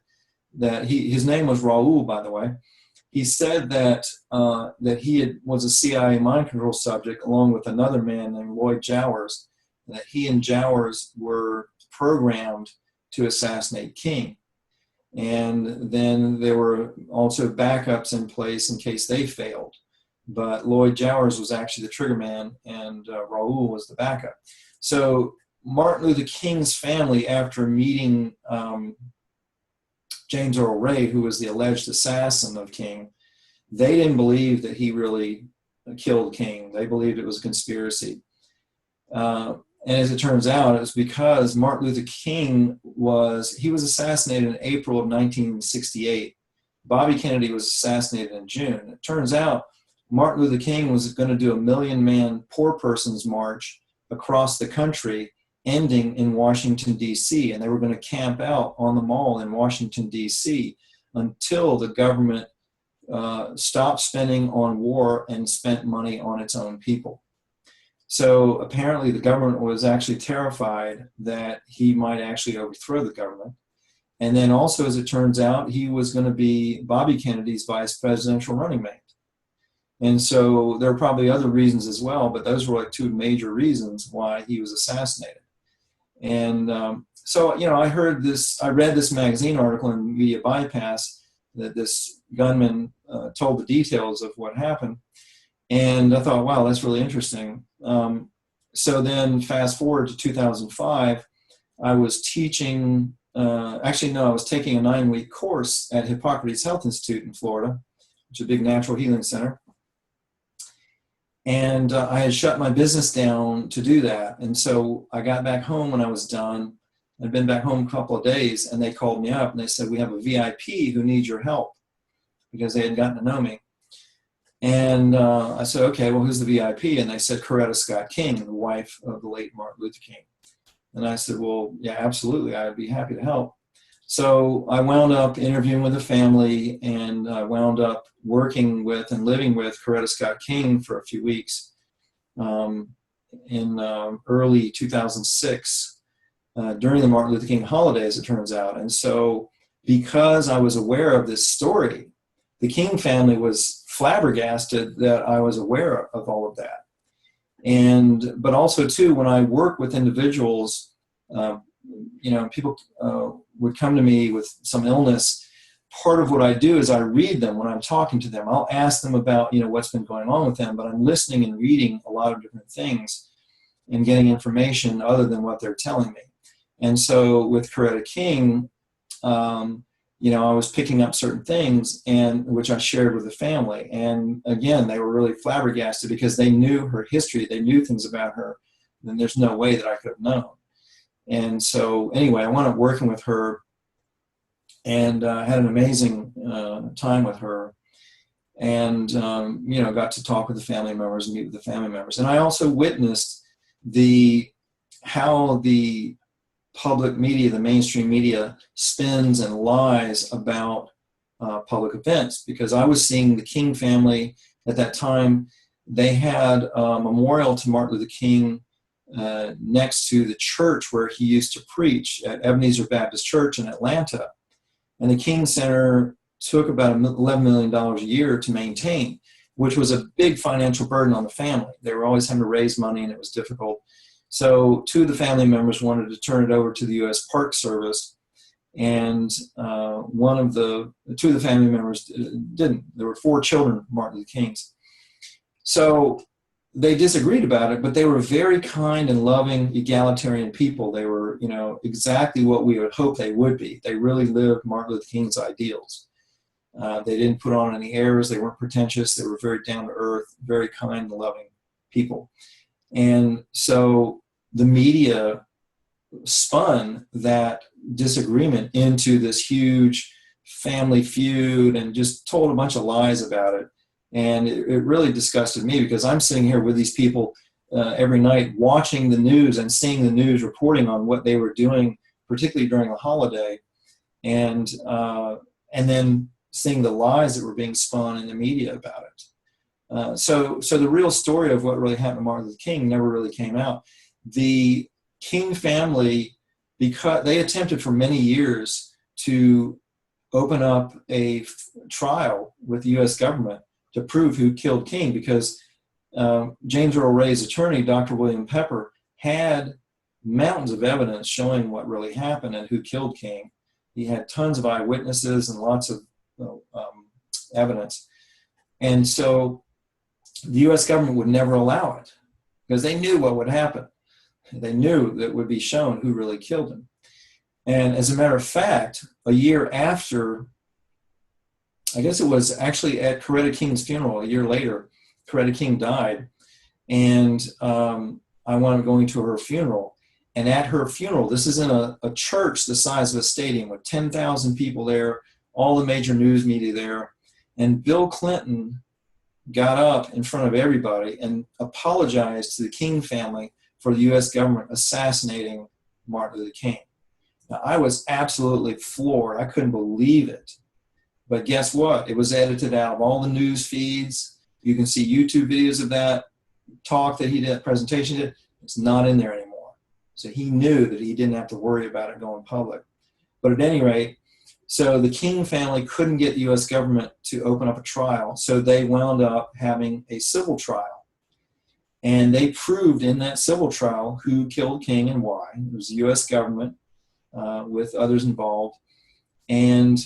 that his name was Raul, by the way. He said that was a CIA mind control subject along with another man named Lloyd Jowers, that he and Jowers were programmed to assassinate King. And then there were also backups in place in case they failed. But Lloyd Jowers was actually the trigger man, and Raul was the backup. So Martin Luther King's family, after meeting James Earl Ray, who was the alleged assassin of King, they didn't believe that he really killed King. They believed it was a conspiracy. And as it turns out, it was because Martin Luther King was assassinated in April of 1968. Bobby Kennedy was assassinated in June. It turns out Martin Luther King was going to do a 1 million-man poor person's march across the country, ending in Washington, D.C., and they were going to camp out on the mall in Washington, D.C., until the government stopped spending on war and spent money on its own people. So apparently the government was actually terrified that he might actually overthrow the government. And then also, as it turns out, he was going to be Bobby Kennedy's vice presidential running mate. And so there are probably other reasons as well, but those were like two major reasons why he was assassinated. And so, I read this magazine article in Media Bypass that this gunman told the details of what happened. And I thought, wow, that's really interesting. So then fast forward to 2005, I was teaching, I was taking a 9-week course at Hippocrates Health Institute in Florida, which is a big natural healing center. And I had shut my business down to do that. And so I got back home when I was done. I'd been back home a couple of days, and they called me up and they said, we have a VIP who needs your help, because they had gotten to know me. And I said, okay, well, who's the VIP? And they said, Coretta Scott King, the wife of the late Martin Luther King. And I said, well, yeah, absolutely, I'd be happy to help. So I wound up interviewing with the family, and I wound up working with and living with Coretta Scott King for a few weeks in early 2006 during the Martin Luther King holiday, as it turns out. And so because I was aware of this story, the King family was flabbergasted that I was aware of all of that. But also too, when I work with individuals, people would come to me with some illness. Part of what I do is I read them when I'm talking to them. I'll ask them about, what's been going on with them, but I'm listening and reading a lot of different things and getting information other than what they're telling me. And so with Coretta King, I was picking up certain things, and which I shared with the family. And again, they were really flabbergasted because they knew her history. They knew things about her. And there's no way that I could have known. And so anyway, I wound up working with her, and had an amazing time with her, and got to talk with the family members and meet with the family members. And I also witnessed how the public media, the mainstream media, spins and lies about public events, because I was seeing the King family at that time. They had a memorial to Martin Luther King next to the church where he used to preach at Ebenezer Baptist Church in Atlanta. And the King Center took about $11 million a year to maintain, which was a big financial burden on the family. They were always having to raise money, and it was difficult. So two of the family members wanted to turn it over to the U.S. Park Service, and two of the family members didn't. There were 4 children of Martin Luther King's. So they disagreed about it, but they were very kind and loving, egalitarian people. They were, exactly what we would hope they would be. They really lived Martin Luther King's ideals. They didn't put on any airs. They weren't pretentious. They were very down to earth, very kind and loving people. And so the media spun that disagreement into this huge family feud and just told a bunch of lies about it. And it really disgusted me, because I'm sitting here with these people every night watching the news and seeing the news reporting on what they were doing, particularly during the holiday, and then seeing the lies that were being spun in the media about it. So the real story of what really happened to Martin Luther King never really came out. The King family, because they attempted for many years to open up a trial with the U.S. government to prove who killed King, because James Earl Ray's attorney, Dr. William Pepper, had mountains of evidence showing what really happened and who killed King. He had tons of eyewitnesses and lots of evidence. And so the U.S. government would never allow it because they knew what would happen. They knew that it would be shown who really killed him. And as a matter of fact, a year after, I guess it was actually at Coretta King's funeral, a year later, Coretta King died, and I wound up going to her funeral. And at her funeral, this is in a church the size of a stadium with 10,000 people there, all the major news media there, and Bill Clinton got up in front of everybody and apologized to the King family for the U.S. government assassinating Martin Luther King. Now, I was absolutely floored. I couldn't believe it. But guess what? It was edited out of all the news feeds. You can see YouTube videos of that talk that he did, presentation he did. It's not in there anymore. So he knew that he didn't have to worry about it going public. But at any rate, so the King family couldn't get the U.S. government to open up a trial. So they wound up having a civil trial. And they proved in that civil trial who killed King and why. It was the U.S. government with others involved, and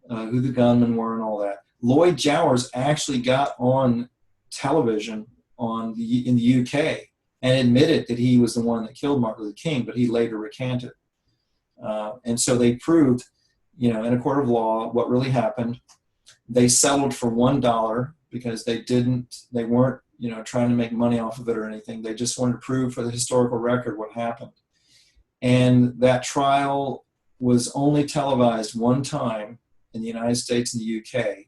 who the gunmen were and all that. Lloyd Jowers actually got on television in the UK and admitted that he was the one that killed Martin Luther King, but he later recanted. And so they proved, in a court of law, what really happened. They settled for $1 because they weren't, trying to make money off of it or anything. They just wanted to prove for the historical record what happened. And that trial was only televised one time in the United States and the UK,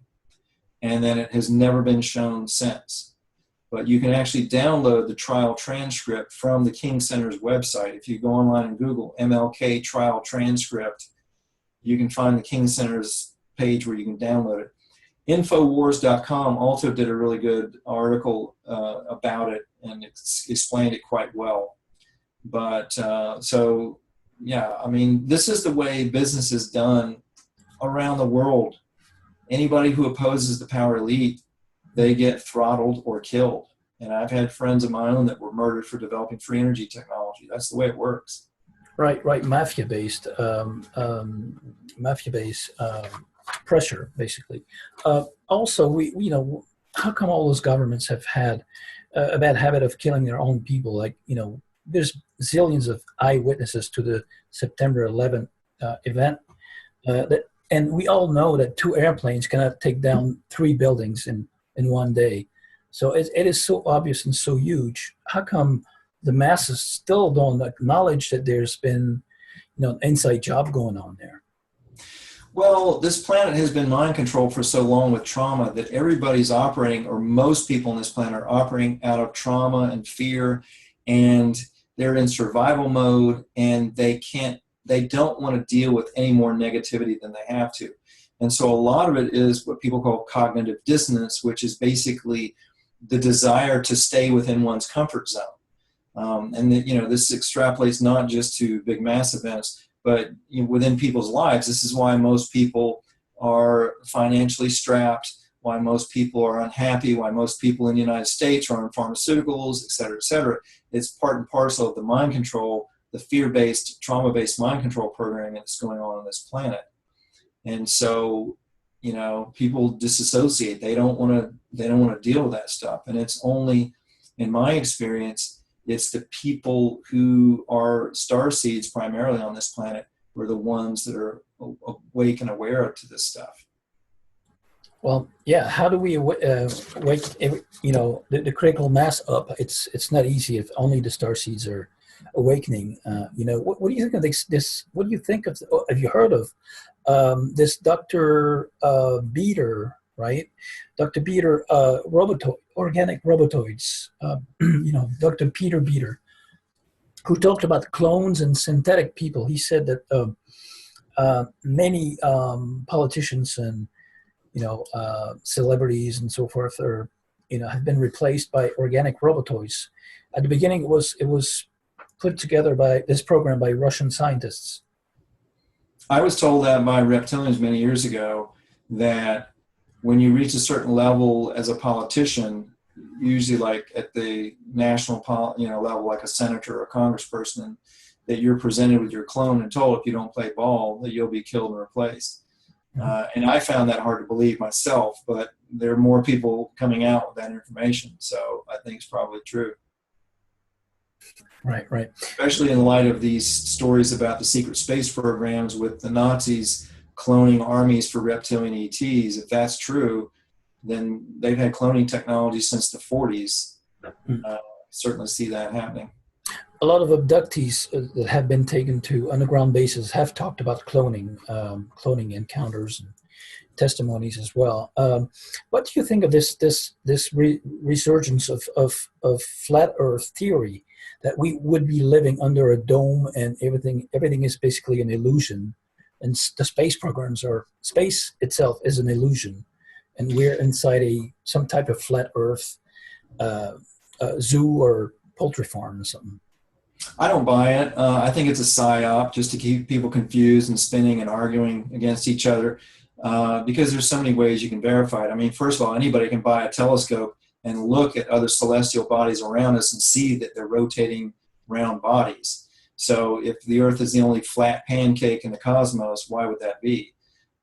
and then it has never been shown since. But you can actually download the trial transcript from the King Center's website. If you go online and Google MLK trial transcript, you can find the King Center's page where you can download it. Infowars.com also did a really good article about it and explained it quite well. But so, yeah, I mean, this is the way business is done around the world. Anybody who opposes the power elite, they get throttled or killed. And I've had friends of my own that were murdered for developing free energy technology. That's the way it works. Right. Mafia-based pressure, basically. Also, we how come all those governments have had a bad habit of killing their own people? Like, there's zillions of eyewitnesses to the September 11th event. And we all know that 2 airplanes cannot take down 3 buildings in one day. So it is so obvious and so huge. How come the masses still don't acknowledge that there's been, an inside job going on there? Well, this planet has been mind controlled for so long with trauma that everybody's operating, or most people on this planet are operating out of trauma and fear, and they're in survival mode, and they don't want to deal with any more negativity than they have to. And so a lot of it is what people call cognitive dissonance, which is basically the desire to stay within one's comfort zone. And this extrapolates not just to big mass events, but within people's lives. This is why most people are financially strapped, why most people are unhappy, why most people in the United States are on pharmaceuticals, et cetera, et cetera. It's part and parcel of the mind control, the fear-based, trauma-based mind control programming that's going on this planet. And so, people disassociate. They don't want to deal with that stuff. And it's only, in my experience, it's the people who are starseeds primarily on this planet who are the ones that are awake and aware to this stuff. Well, yeah. How do we wake, the critical mass up? It's not easy if only the starseeds are awakening. What do you think of this? What do you think of? Have you heard of this Dr. Beater right? Dr. Peter, organic robotoids, Dr. Peter Beater, who talked about clones and synthetic people. He said that many politicians and celebrities and so forth are have been replaced by organic robotoids. At the beginning, it was put together by this program by Russian scientists. I was told that by reptilians many years ago, that when you reach a certain level as a politician, usually like at the national level, like a senator or a congressperson, that you're presented with your clone and told if you don't play ball that you'll be killed and replaced. And I found that hard to believe myself, but there are more people coming out with that information, so I think it's probably true. Right. Especially in light of these stories about the secret space programs with the Nazis cloning armies for reptilian ETs. If that's true, then they've had cloning technology since the 40s. Certainly see that happening. A lot of abductees that have been taken to underground bases have talked about cloning encounters and testimonies as well. What do you think of this resurgence of flat Earth theory, that we would be living under a dome and everything is basically an illusion, and the space itself is an illusion, and we're inside some type of flat Earth zoo or poultry farm or something? I don't buy it. I think it's a psyop just to keep people confused and spinning and arguing against each other, because there's so many ways you can verify it. I mean, first of all, anybody can buy a telescope and look at other celestial bodies around us and see that they're rotating round bodies. So if the Earth is the only flat pancake in the cosmos, why would that be?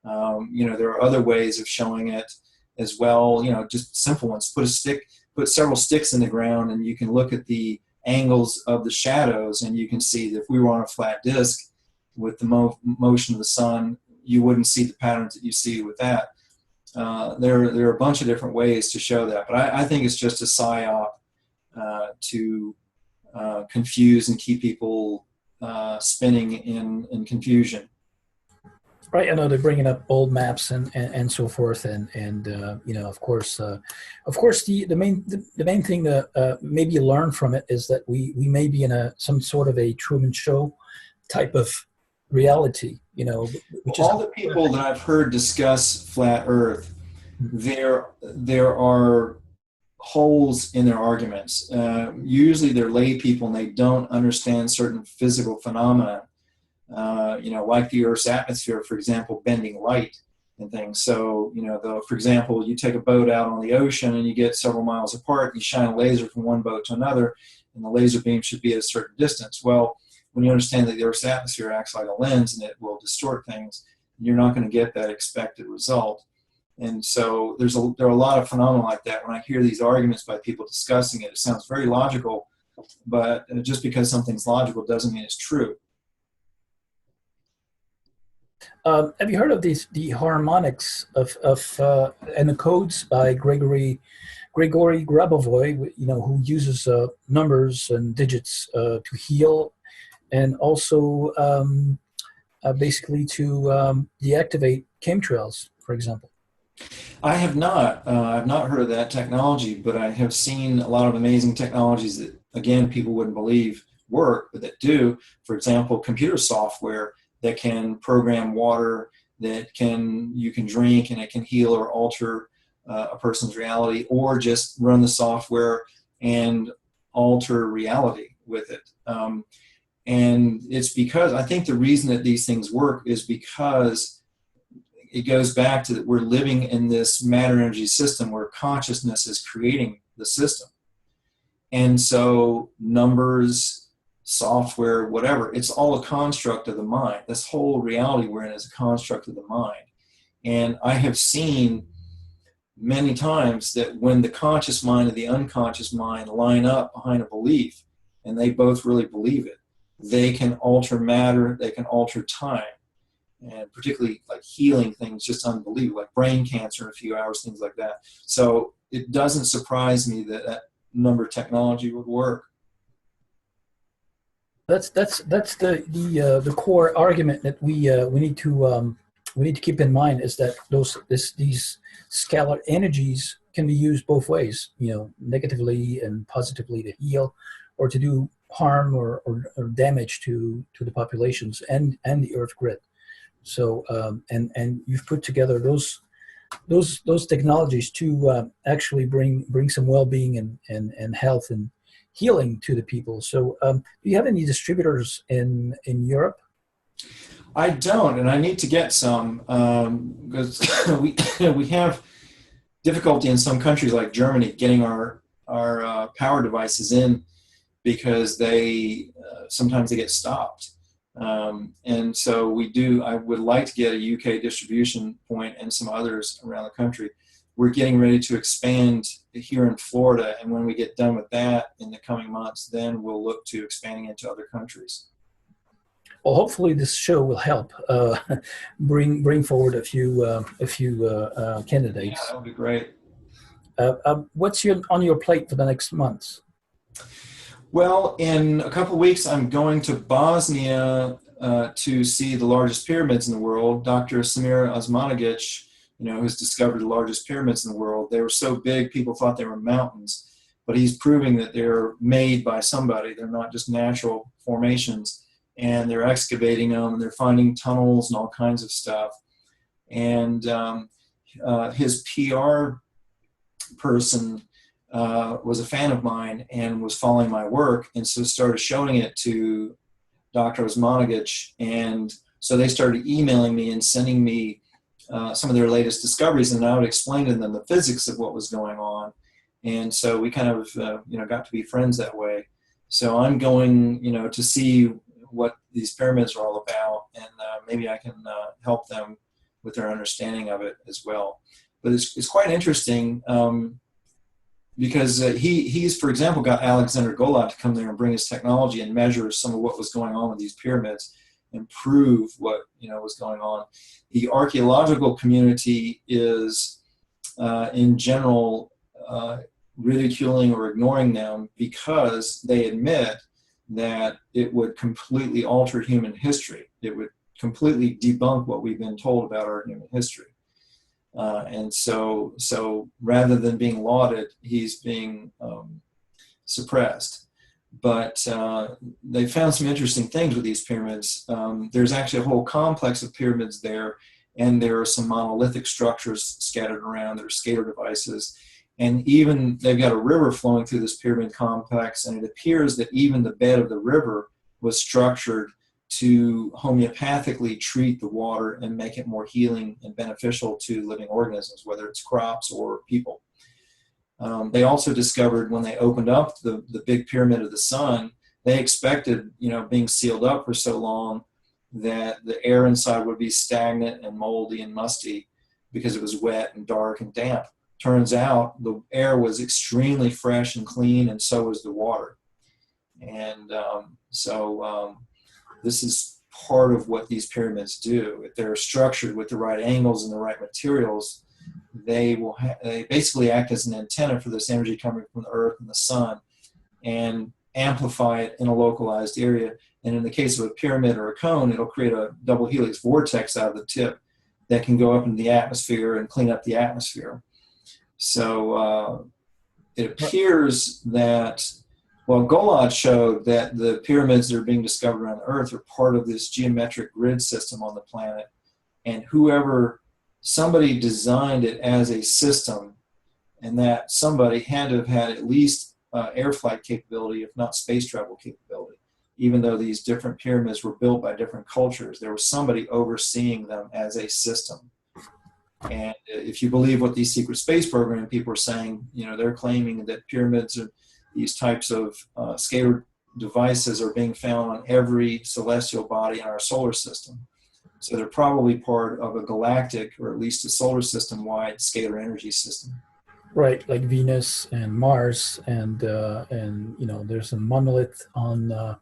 There are other ways of showing it as well. Just simple ones. Put several sticks in the ground, and you can look at the angles of the shadows, and you can see that if we were on a flat disk with the motion of the sun, you wouldn't see the patterns that you see with that. There are a bunch of different ways to show that, but I think it's just a psyop to confuse and keep people spinning in confusion. Right, I know they're bringing up old maps and so forth, and of course, the main thing that maybe you learn from it is that we may be in some sort of a Truman Show type of reality, All the people that I've heard discuss flat Earth, there are holes in their arguments. Usually they're lay people and they don't understand certain physical phenomena. Like the Earth's atmosphere, for example, bending light and things. So, for example, you take a boat out on the ocean and you get several miles apart, you shine a laser from one boat to another, and the laser beam should be at a certain distance. Well, when you understand that the Earth's atmosphere acts like a lens and it will distort things, you're not going to get that expected result. And so there are a lot of phenomena like that. When I hear these arguments by people discussing it, it sounds very logical, but just because something's logical doesn't mean it's true. Have you heard of the harmonics of and the codes by Gregory Grabovoi? Who uses numbers and digits to heal, and also basically to deactivate chemtrails, for example. I have not. I've not heard of that technology, but I have seen a lot of amazing technologies that, again, people wouldn't believe work, but that do. For example, computer software that can program water that you can drink, and it can heal or alter a person's reality, or just run the software and alter reality with it. And it's because I think the reason that these things work is because it goes back to that we're living in this matter energy system where consciousness is creating the system. And so numbers, software, whatever, it's all a construct of the mind. This whole reality we're in is a construct of the mind. And I have seen many times that when the conscious mind and the unconscious mind line up behind a belief, and they both really believe it, they can alter matter, they can alter time. And particularly like healing things, just unbelievable, like brain cancer in a few hours, things like that. So it doesn't surprise me that number technology would work. That's the core argument that we need to we need to keep in mind is that these scalar energies can be used both ways, negatively and positively to heal or to do harm or damage to the populations and the earth grid. So and you've put together those technologies to actually bring some well-being and health and healing to the people. So do you have any distributors in Europe? I don't, and I need to get some because we have difficulty in some countries like Germany getting our power devices in because they sometimes they get stopped. And so I would like to get a UK distribution point and some others around the country. We're getting ready to expand here in Florida, and when we get done with that in the coming months, then we'll look to expanding into other countries. Well, hopefully this show will help bring forward a few candidates. Yeah, that would be great. What's on your plate for the next months? Well, in a couple of weeks, I'm going to Bosnia to see the largest pyramids in the world. Dr. Samir Osmanagic, who's discovered the largest pyramids in the world. They were so big, people thought they were mountains, but he's proving that they're made by somebody. They're not just natural formations, and they're excavating them, and they're finding tunnels and all kinds of stuff. And his PR person was a fan of mine and was following my work, and so started showing it to Dr. Osmanagic, and so they started emailing me and sending me some of their latest discoveries, and I would explain to them the physics of what was going on, and so we kind of got to be friends that way. So I'm going to see what these pyramids are all about, and maybe I can help them with their understanding of it as well. But it's quite interesting. Because he's, for example, got Alexander Golat to come there and bring his technology and measure some of what was going on with these pyramids and prove what was going on. The archaeological community is, in general, ridiculing or ignoring them because they admit that it would completely alter human history. It would completely debunk what we've been told about our human history. And so rather than being lauded, he's being suppressed. But they found some interesting things with these pyramids. There's actually a whole complex of pyramids there, and there are some monolithic structures scattered around that are scalar devices. And even they've got a river flowing through this pyramid complex, and it appears that even the bed of the river was structured to homeopathically treat the water and make it more healing and beneficial to living organisms, whether it's crops or people. They also discovered when they opened up the big pyramid of the sun, they expected, being sealed up for so long that the air inside would be stagnant and moldy and musty because it was wet and dark and damp. Turns out the air was extremely fresh and clean, and so was the water. And this is part of what these pyramids do. If they're structured with the right angles and the right materials, they basically act as an antenna for this energy coming from the earth and the sun and amplify it in a localized area. And in the case of a pyramid or a cone, it'll create a double helix vortex out of the tip that can go up into the atmosphere and clean up the atmosphere. So it appears that Golat showed that the pyramids that are being discovered around the Earth are part of this geometric grid system on the planet, and somebody designed it as a system, and that somebody had to have had at least air flight capability, if not space travel capability. Even though these different pyramids were built by different cultures, there was somebody overseeing them as a system. And if you believe what these secret space program people are saying, they're claiming that pyramids are these types of scalar devices are being found on every celestial body in our solar system. So they're probably part of a galactic, or at least a solar system-wide scalar energy system. Right, like Venus and Mars, and there's a monolith on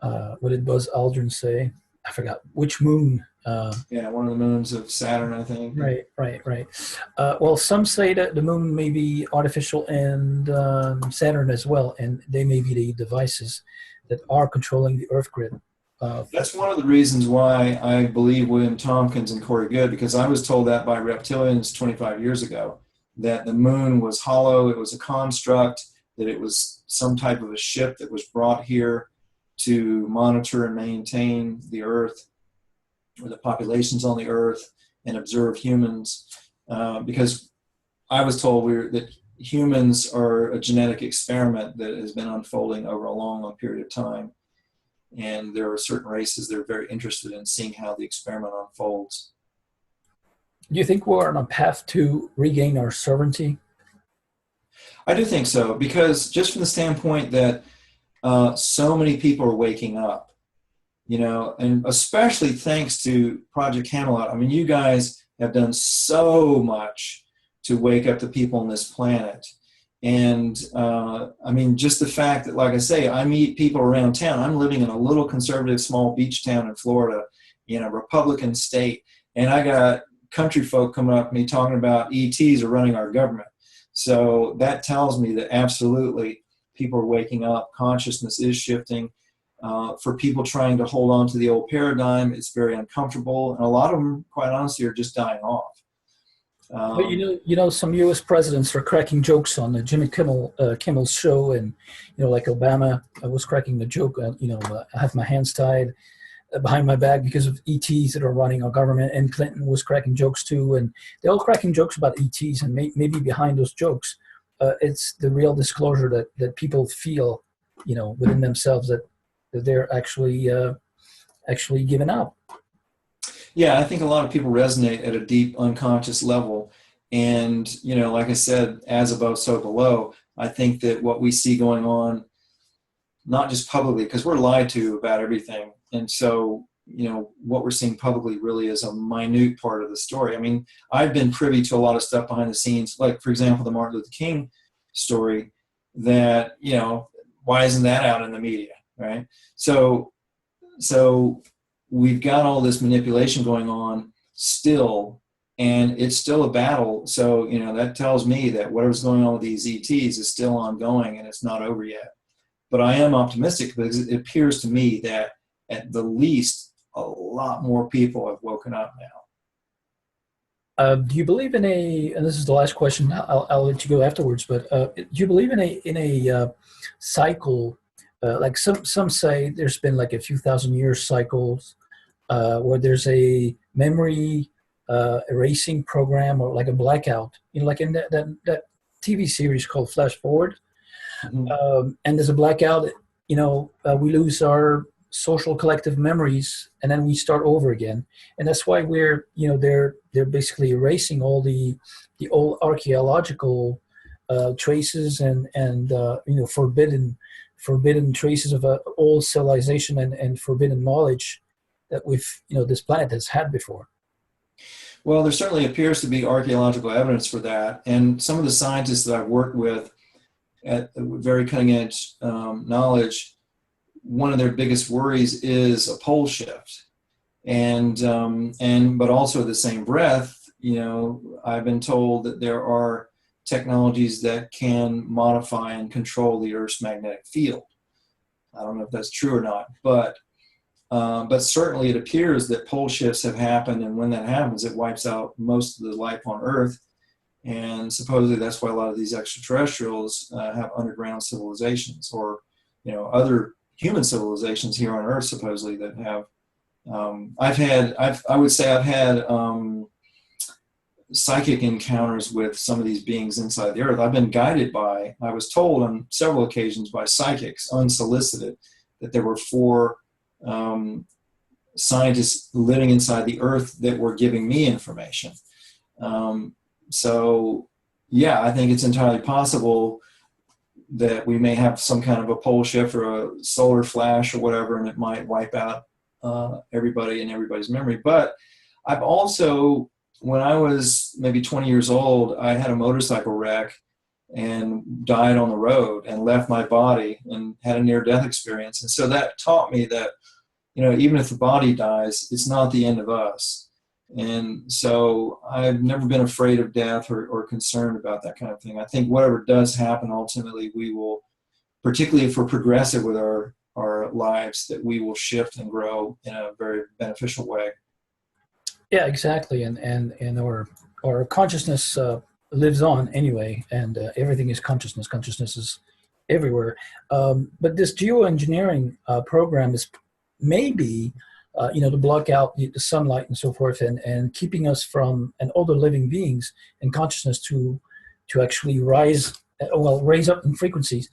what did Buzz Aldrin say? I forgot which moon. One of the moons of Saturn, I think. Right. Well, some say that the moon may be artificial and Saturn as well, and they may be the devices that are controlling the Earth grid. That's one of the reasons why I believe William Tompkins and Corey Goode, because I was told that by reptilians 25 years ago, that the moon was hollow, it was a construct, that it was some type of a ship that was brought here to monitor and maintain the Earth, or the populations on the Earth, and observe humans. Because I was told that humans are a genetic experiment that has been unfolding over a long, long period of time. And there are certain races that are very interested in seeing how the experiment unfolds. Do you think we're on a path to regain our sovereignty? I do think so, because just from the standpoint that so many people are waking up, and especially thanks to Project Camelot. I mean, you guys have done so much to wake up the people on this planet. And I mean, just the fact that, like I say, I meet people around town. I'm living in a little conservative small beach town in Florida, in a Republican state. And I got country folk coming up to me talking about ETs are running our government. So that tells me that absolutely people are waking up, consciousness is shifting. For people trying to hold on to the old paradigm, it's very uncomfortable. And a lot of them, quite honestly, are just dying off. But some U.S. presidents are cracking jokes on the Jimmy Kimmel's show, and like Obama was cracking the joke. I have my hands tied behind my back because of ETs that are running our government, and Clinton was cracking jokes too, and they're all cracking jokes about ETs, and maybe behind those jokes, it's the real disclosure that people feel, within themselves that they're actually giving up. Yeah, I think a lot of people resonate at a deep unconscious level. And, like I said, as above, so below. I think that what we see going on, not just publicly, because we're lied to about everything. And so, what we're seeing publicly really is a minute part of the story. I mean, I've been privy to a lot of stuff behind the scenes, like, for example, the Martin Luther King story that, why isn't that out in the media, right? So we've got all this manipulation going on still, and it's still a battle. So, that tells me that whatever's going on with these ETs is still ongoing and it's not over yet. But I am optimistic because it appears to me that at the least a lot more people have woken up now. Do you believe in and this is the last question, I'll let you go afterwards, but do you believe in a cycle? Like some say there's been like a few thousand years cycles where there's a memory erasing program, or like a blackout, like in that TV series called Flash Forward. Mm-hmm. And there's a blackout, we lose our social collective memories, and then we start over again. And that's why they're basically erasing all the old archaeological traces and forbidden traces of old civilization and forbidden knowledge that this planet has had before. Well, there certainly appears to be archaeological evidence for that. And some of the scientists that I've worked with at very cutting edge knowledge, one of their biggest worries is a pole shift. But also at the same breath, I've been told that there are technologies that can modify and control the Earth's magnetic field. I don't know if that's true or not, but certainly it appears that pole shifts have happened, and when that happens, it wipes out most of the life on Earth. And supposedly that's why a lot of these extraterrestrials have underground civilizations, or other human civilizations here on Earth, supposedly, that have. I've had psychic encounters with some of these beings inside the Earth. I've been guided by. I was told on several occasions by psychics, unsolicited, that there were 4 scientists living inside the Earth that were giving me information. So, yeah, I think it's entirely possible that we may have some kind of a pole shift or a solar flash or whatever, and it might wipe out everybody and everybody's memory. But I've also, when I was maybe 20 years old, I had a motorcycle wreck and died on the road and left my body and had a near-death experience. And so that taught me that, even if the body dies, it's not the end of us. And so I've never been afraid of death or concerned about that kind of thing. I think whatever does happen, ultimately we will, particularly if we're progressive with our our lives, that we will shift and grow in a very beneficial way. Yeah, exactly. And our consciousness lives on anyway, and everything is consciousness. Consciousness is everywhere. But this geoengineering program is maybe, to block out the sunlight and so forth, and keeping us from, and other living beings and consciousness to actually raise up in frequencies.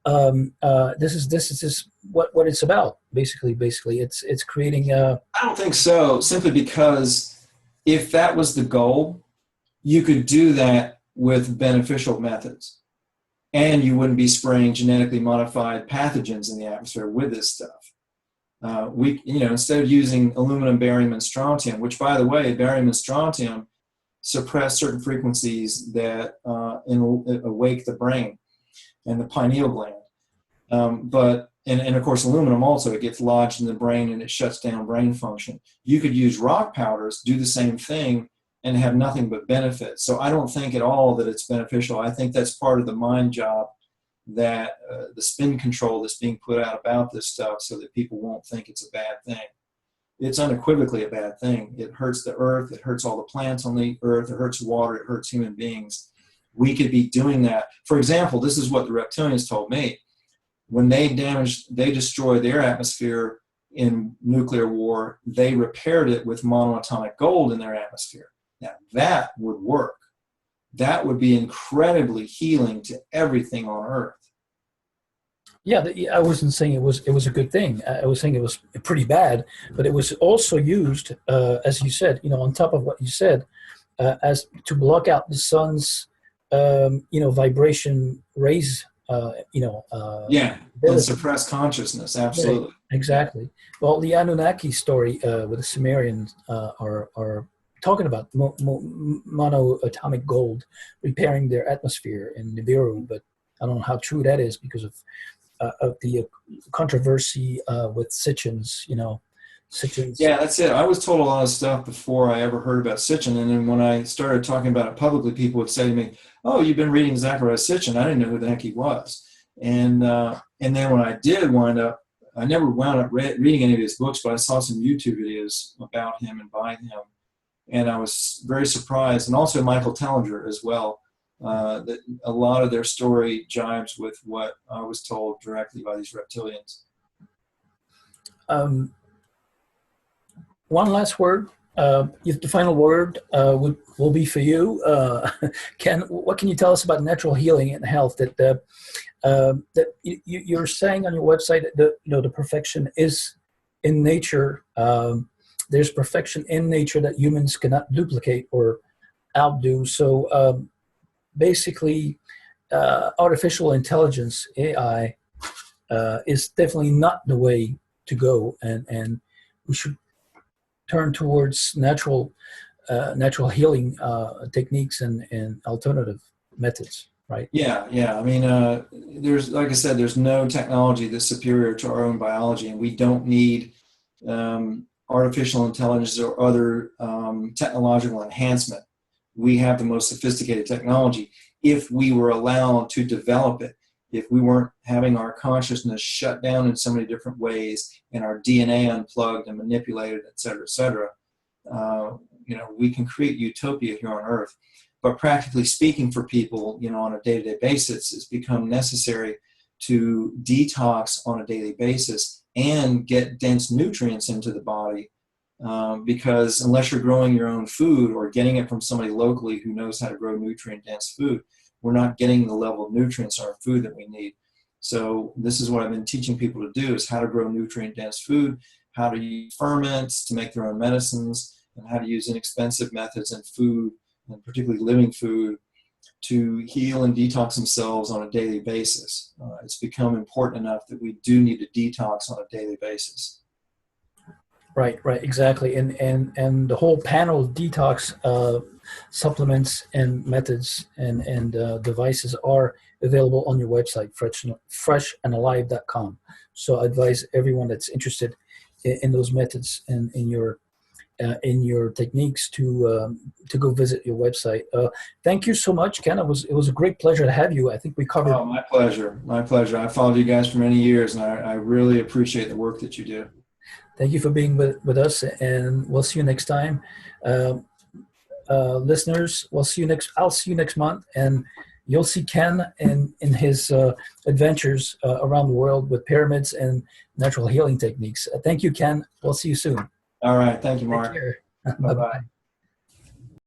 This is what it's about. Basically, it's creating. I don't think so, simply because if that was the goal, you could do that with beneficial methods, and you wouldn't be spraying genetically modified pathogens in the atmosphere with this stuff. Instead of using aluminum, barium, and strontium, which, by the way, barium and strontium suppress certain frequencies that awake the brain and the pineal gland. And of course, aluminum also, it gets lodged in the brain and it shuts down brain function. You could use rock powders, do the same thing, and have nothing but benefits. So I don't think at all that it's beneficial. I think that's part of the mind job, that the spin control that's being put out about this stuff, so that people won't think it's a bad thing. It's unequivocally a bad thing. It hurts the earth. It hurts all the plants on the earth. It hurts water. It hurts human beings. We could be doing that. For example, this is what the reptilians told me. When they destroyed their atmosphere in nuclear war, they repaired it with monoatomic gold in their atmosphere. Now, that would work. That would be incredibly healing to everything on Earth. Yeah, I wasn't saying it was a good thing. I was saying it was pretty bad, but it was also used, as you said, on top of what you said, as to block out the sun's, vibration rays. And suppress consciousness. Absolutely. Yeah, exactly. Well, the Anunnaki story with the Sumerians are talking about monoatomic gold repairing their atmosphere in Nibiru, but I don't know how true that is because of the controversy with Sitchins. Sitchins. Yeah, that's it. I was told a lot of stuff before I ever heard about Sitchin, and then when I started talking about it publicly, people would say to me, "Oh, you've been reading Zecharia Sitchin. I didn't know who the heck he was." And then when I did wind up, I never wound up reading any of his books, but I saw some YouTube videos about him and by him, and I was very surprised. And also Michael Tellinger as well. That a lot of their story jives with what I was told directly by these reptilians. One last word. The final word will be for you, Ken. What can you tell us about natural healing and health? That you're saying on your website that the perfection is in nature. There's perfection in nature that humans cannot duplicate or outdo. So basically, artificial intelligence (AI) is definitely not the way to go, and we should turn towards natural healing techniques and alternative methods, right? Yeah. I mean, there's, like I said, there's no technology that's superior to our own biology, and we don't need artificial intelligence or other technological enhancement. We have the most sophisticated technology if we were allowed to develop it. If we weren't having our consciousness shut down in so many different ways and our DNA unplugged and manipulated, et cetera, we can create utopia here on Earth. But practically speaking, for people, on a day-to-day basis, it's become necessary to detox on a daily basis and get dense nutrients into the body, because unless you're growing your own food or getting it from somebody locally who knows how to grow nutrient-dense food, we're not getting the level of nutrients in our food that we need. So this is what I've been teaching people to do, is how to grow nutrient-dense food, how to use ferments to make their own medicines, and how to use inexpensive methods in food, and particularly living food, to heal and detox themselves on a daily basis. It's become important enough that we do need to detox on a daily basis. Right, exactly. And the whole panel of detox supplements and methods and devices are available on your website, freshandalive.com. So I advise everyone that's interested in those methods and in your in your techniques to go visit your website. Thank you so much, Ken. It was a great pleasure to have you. I think we covered. Oh, my pleasure. My pleasure. I followed you guys for many years, and I really appreciate the work that you do. Thank you for being with us, and we'll see you next time. Listeners, I'll see you next month, and you'll see Ken in his adventures around the world with pyramids and natural healing techniques. Thank you, Ken. We'll see you soon. All right. Thank you, Mark. Take care. Bye-bye.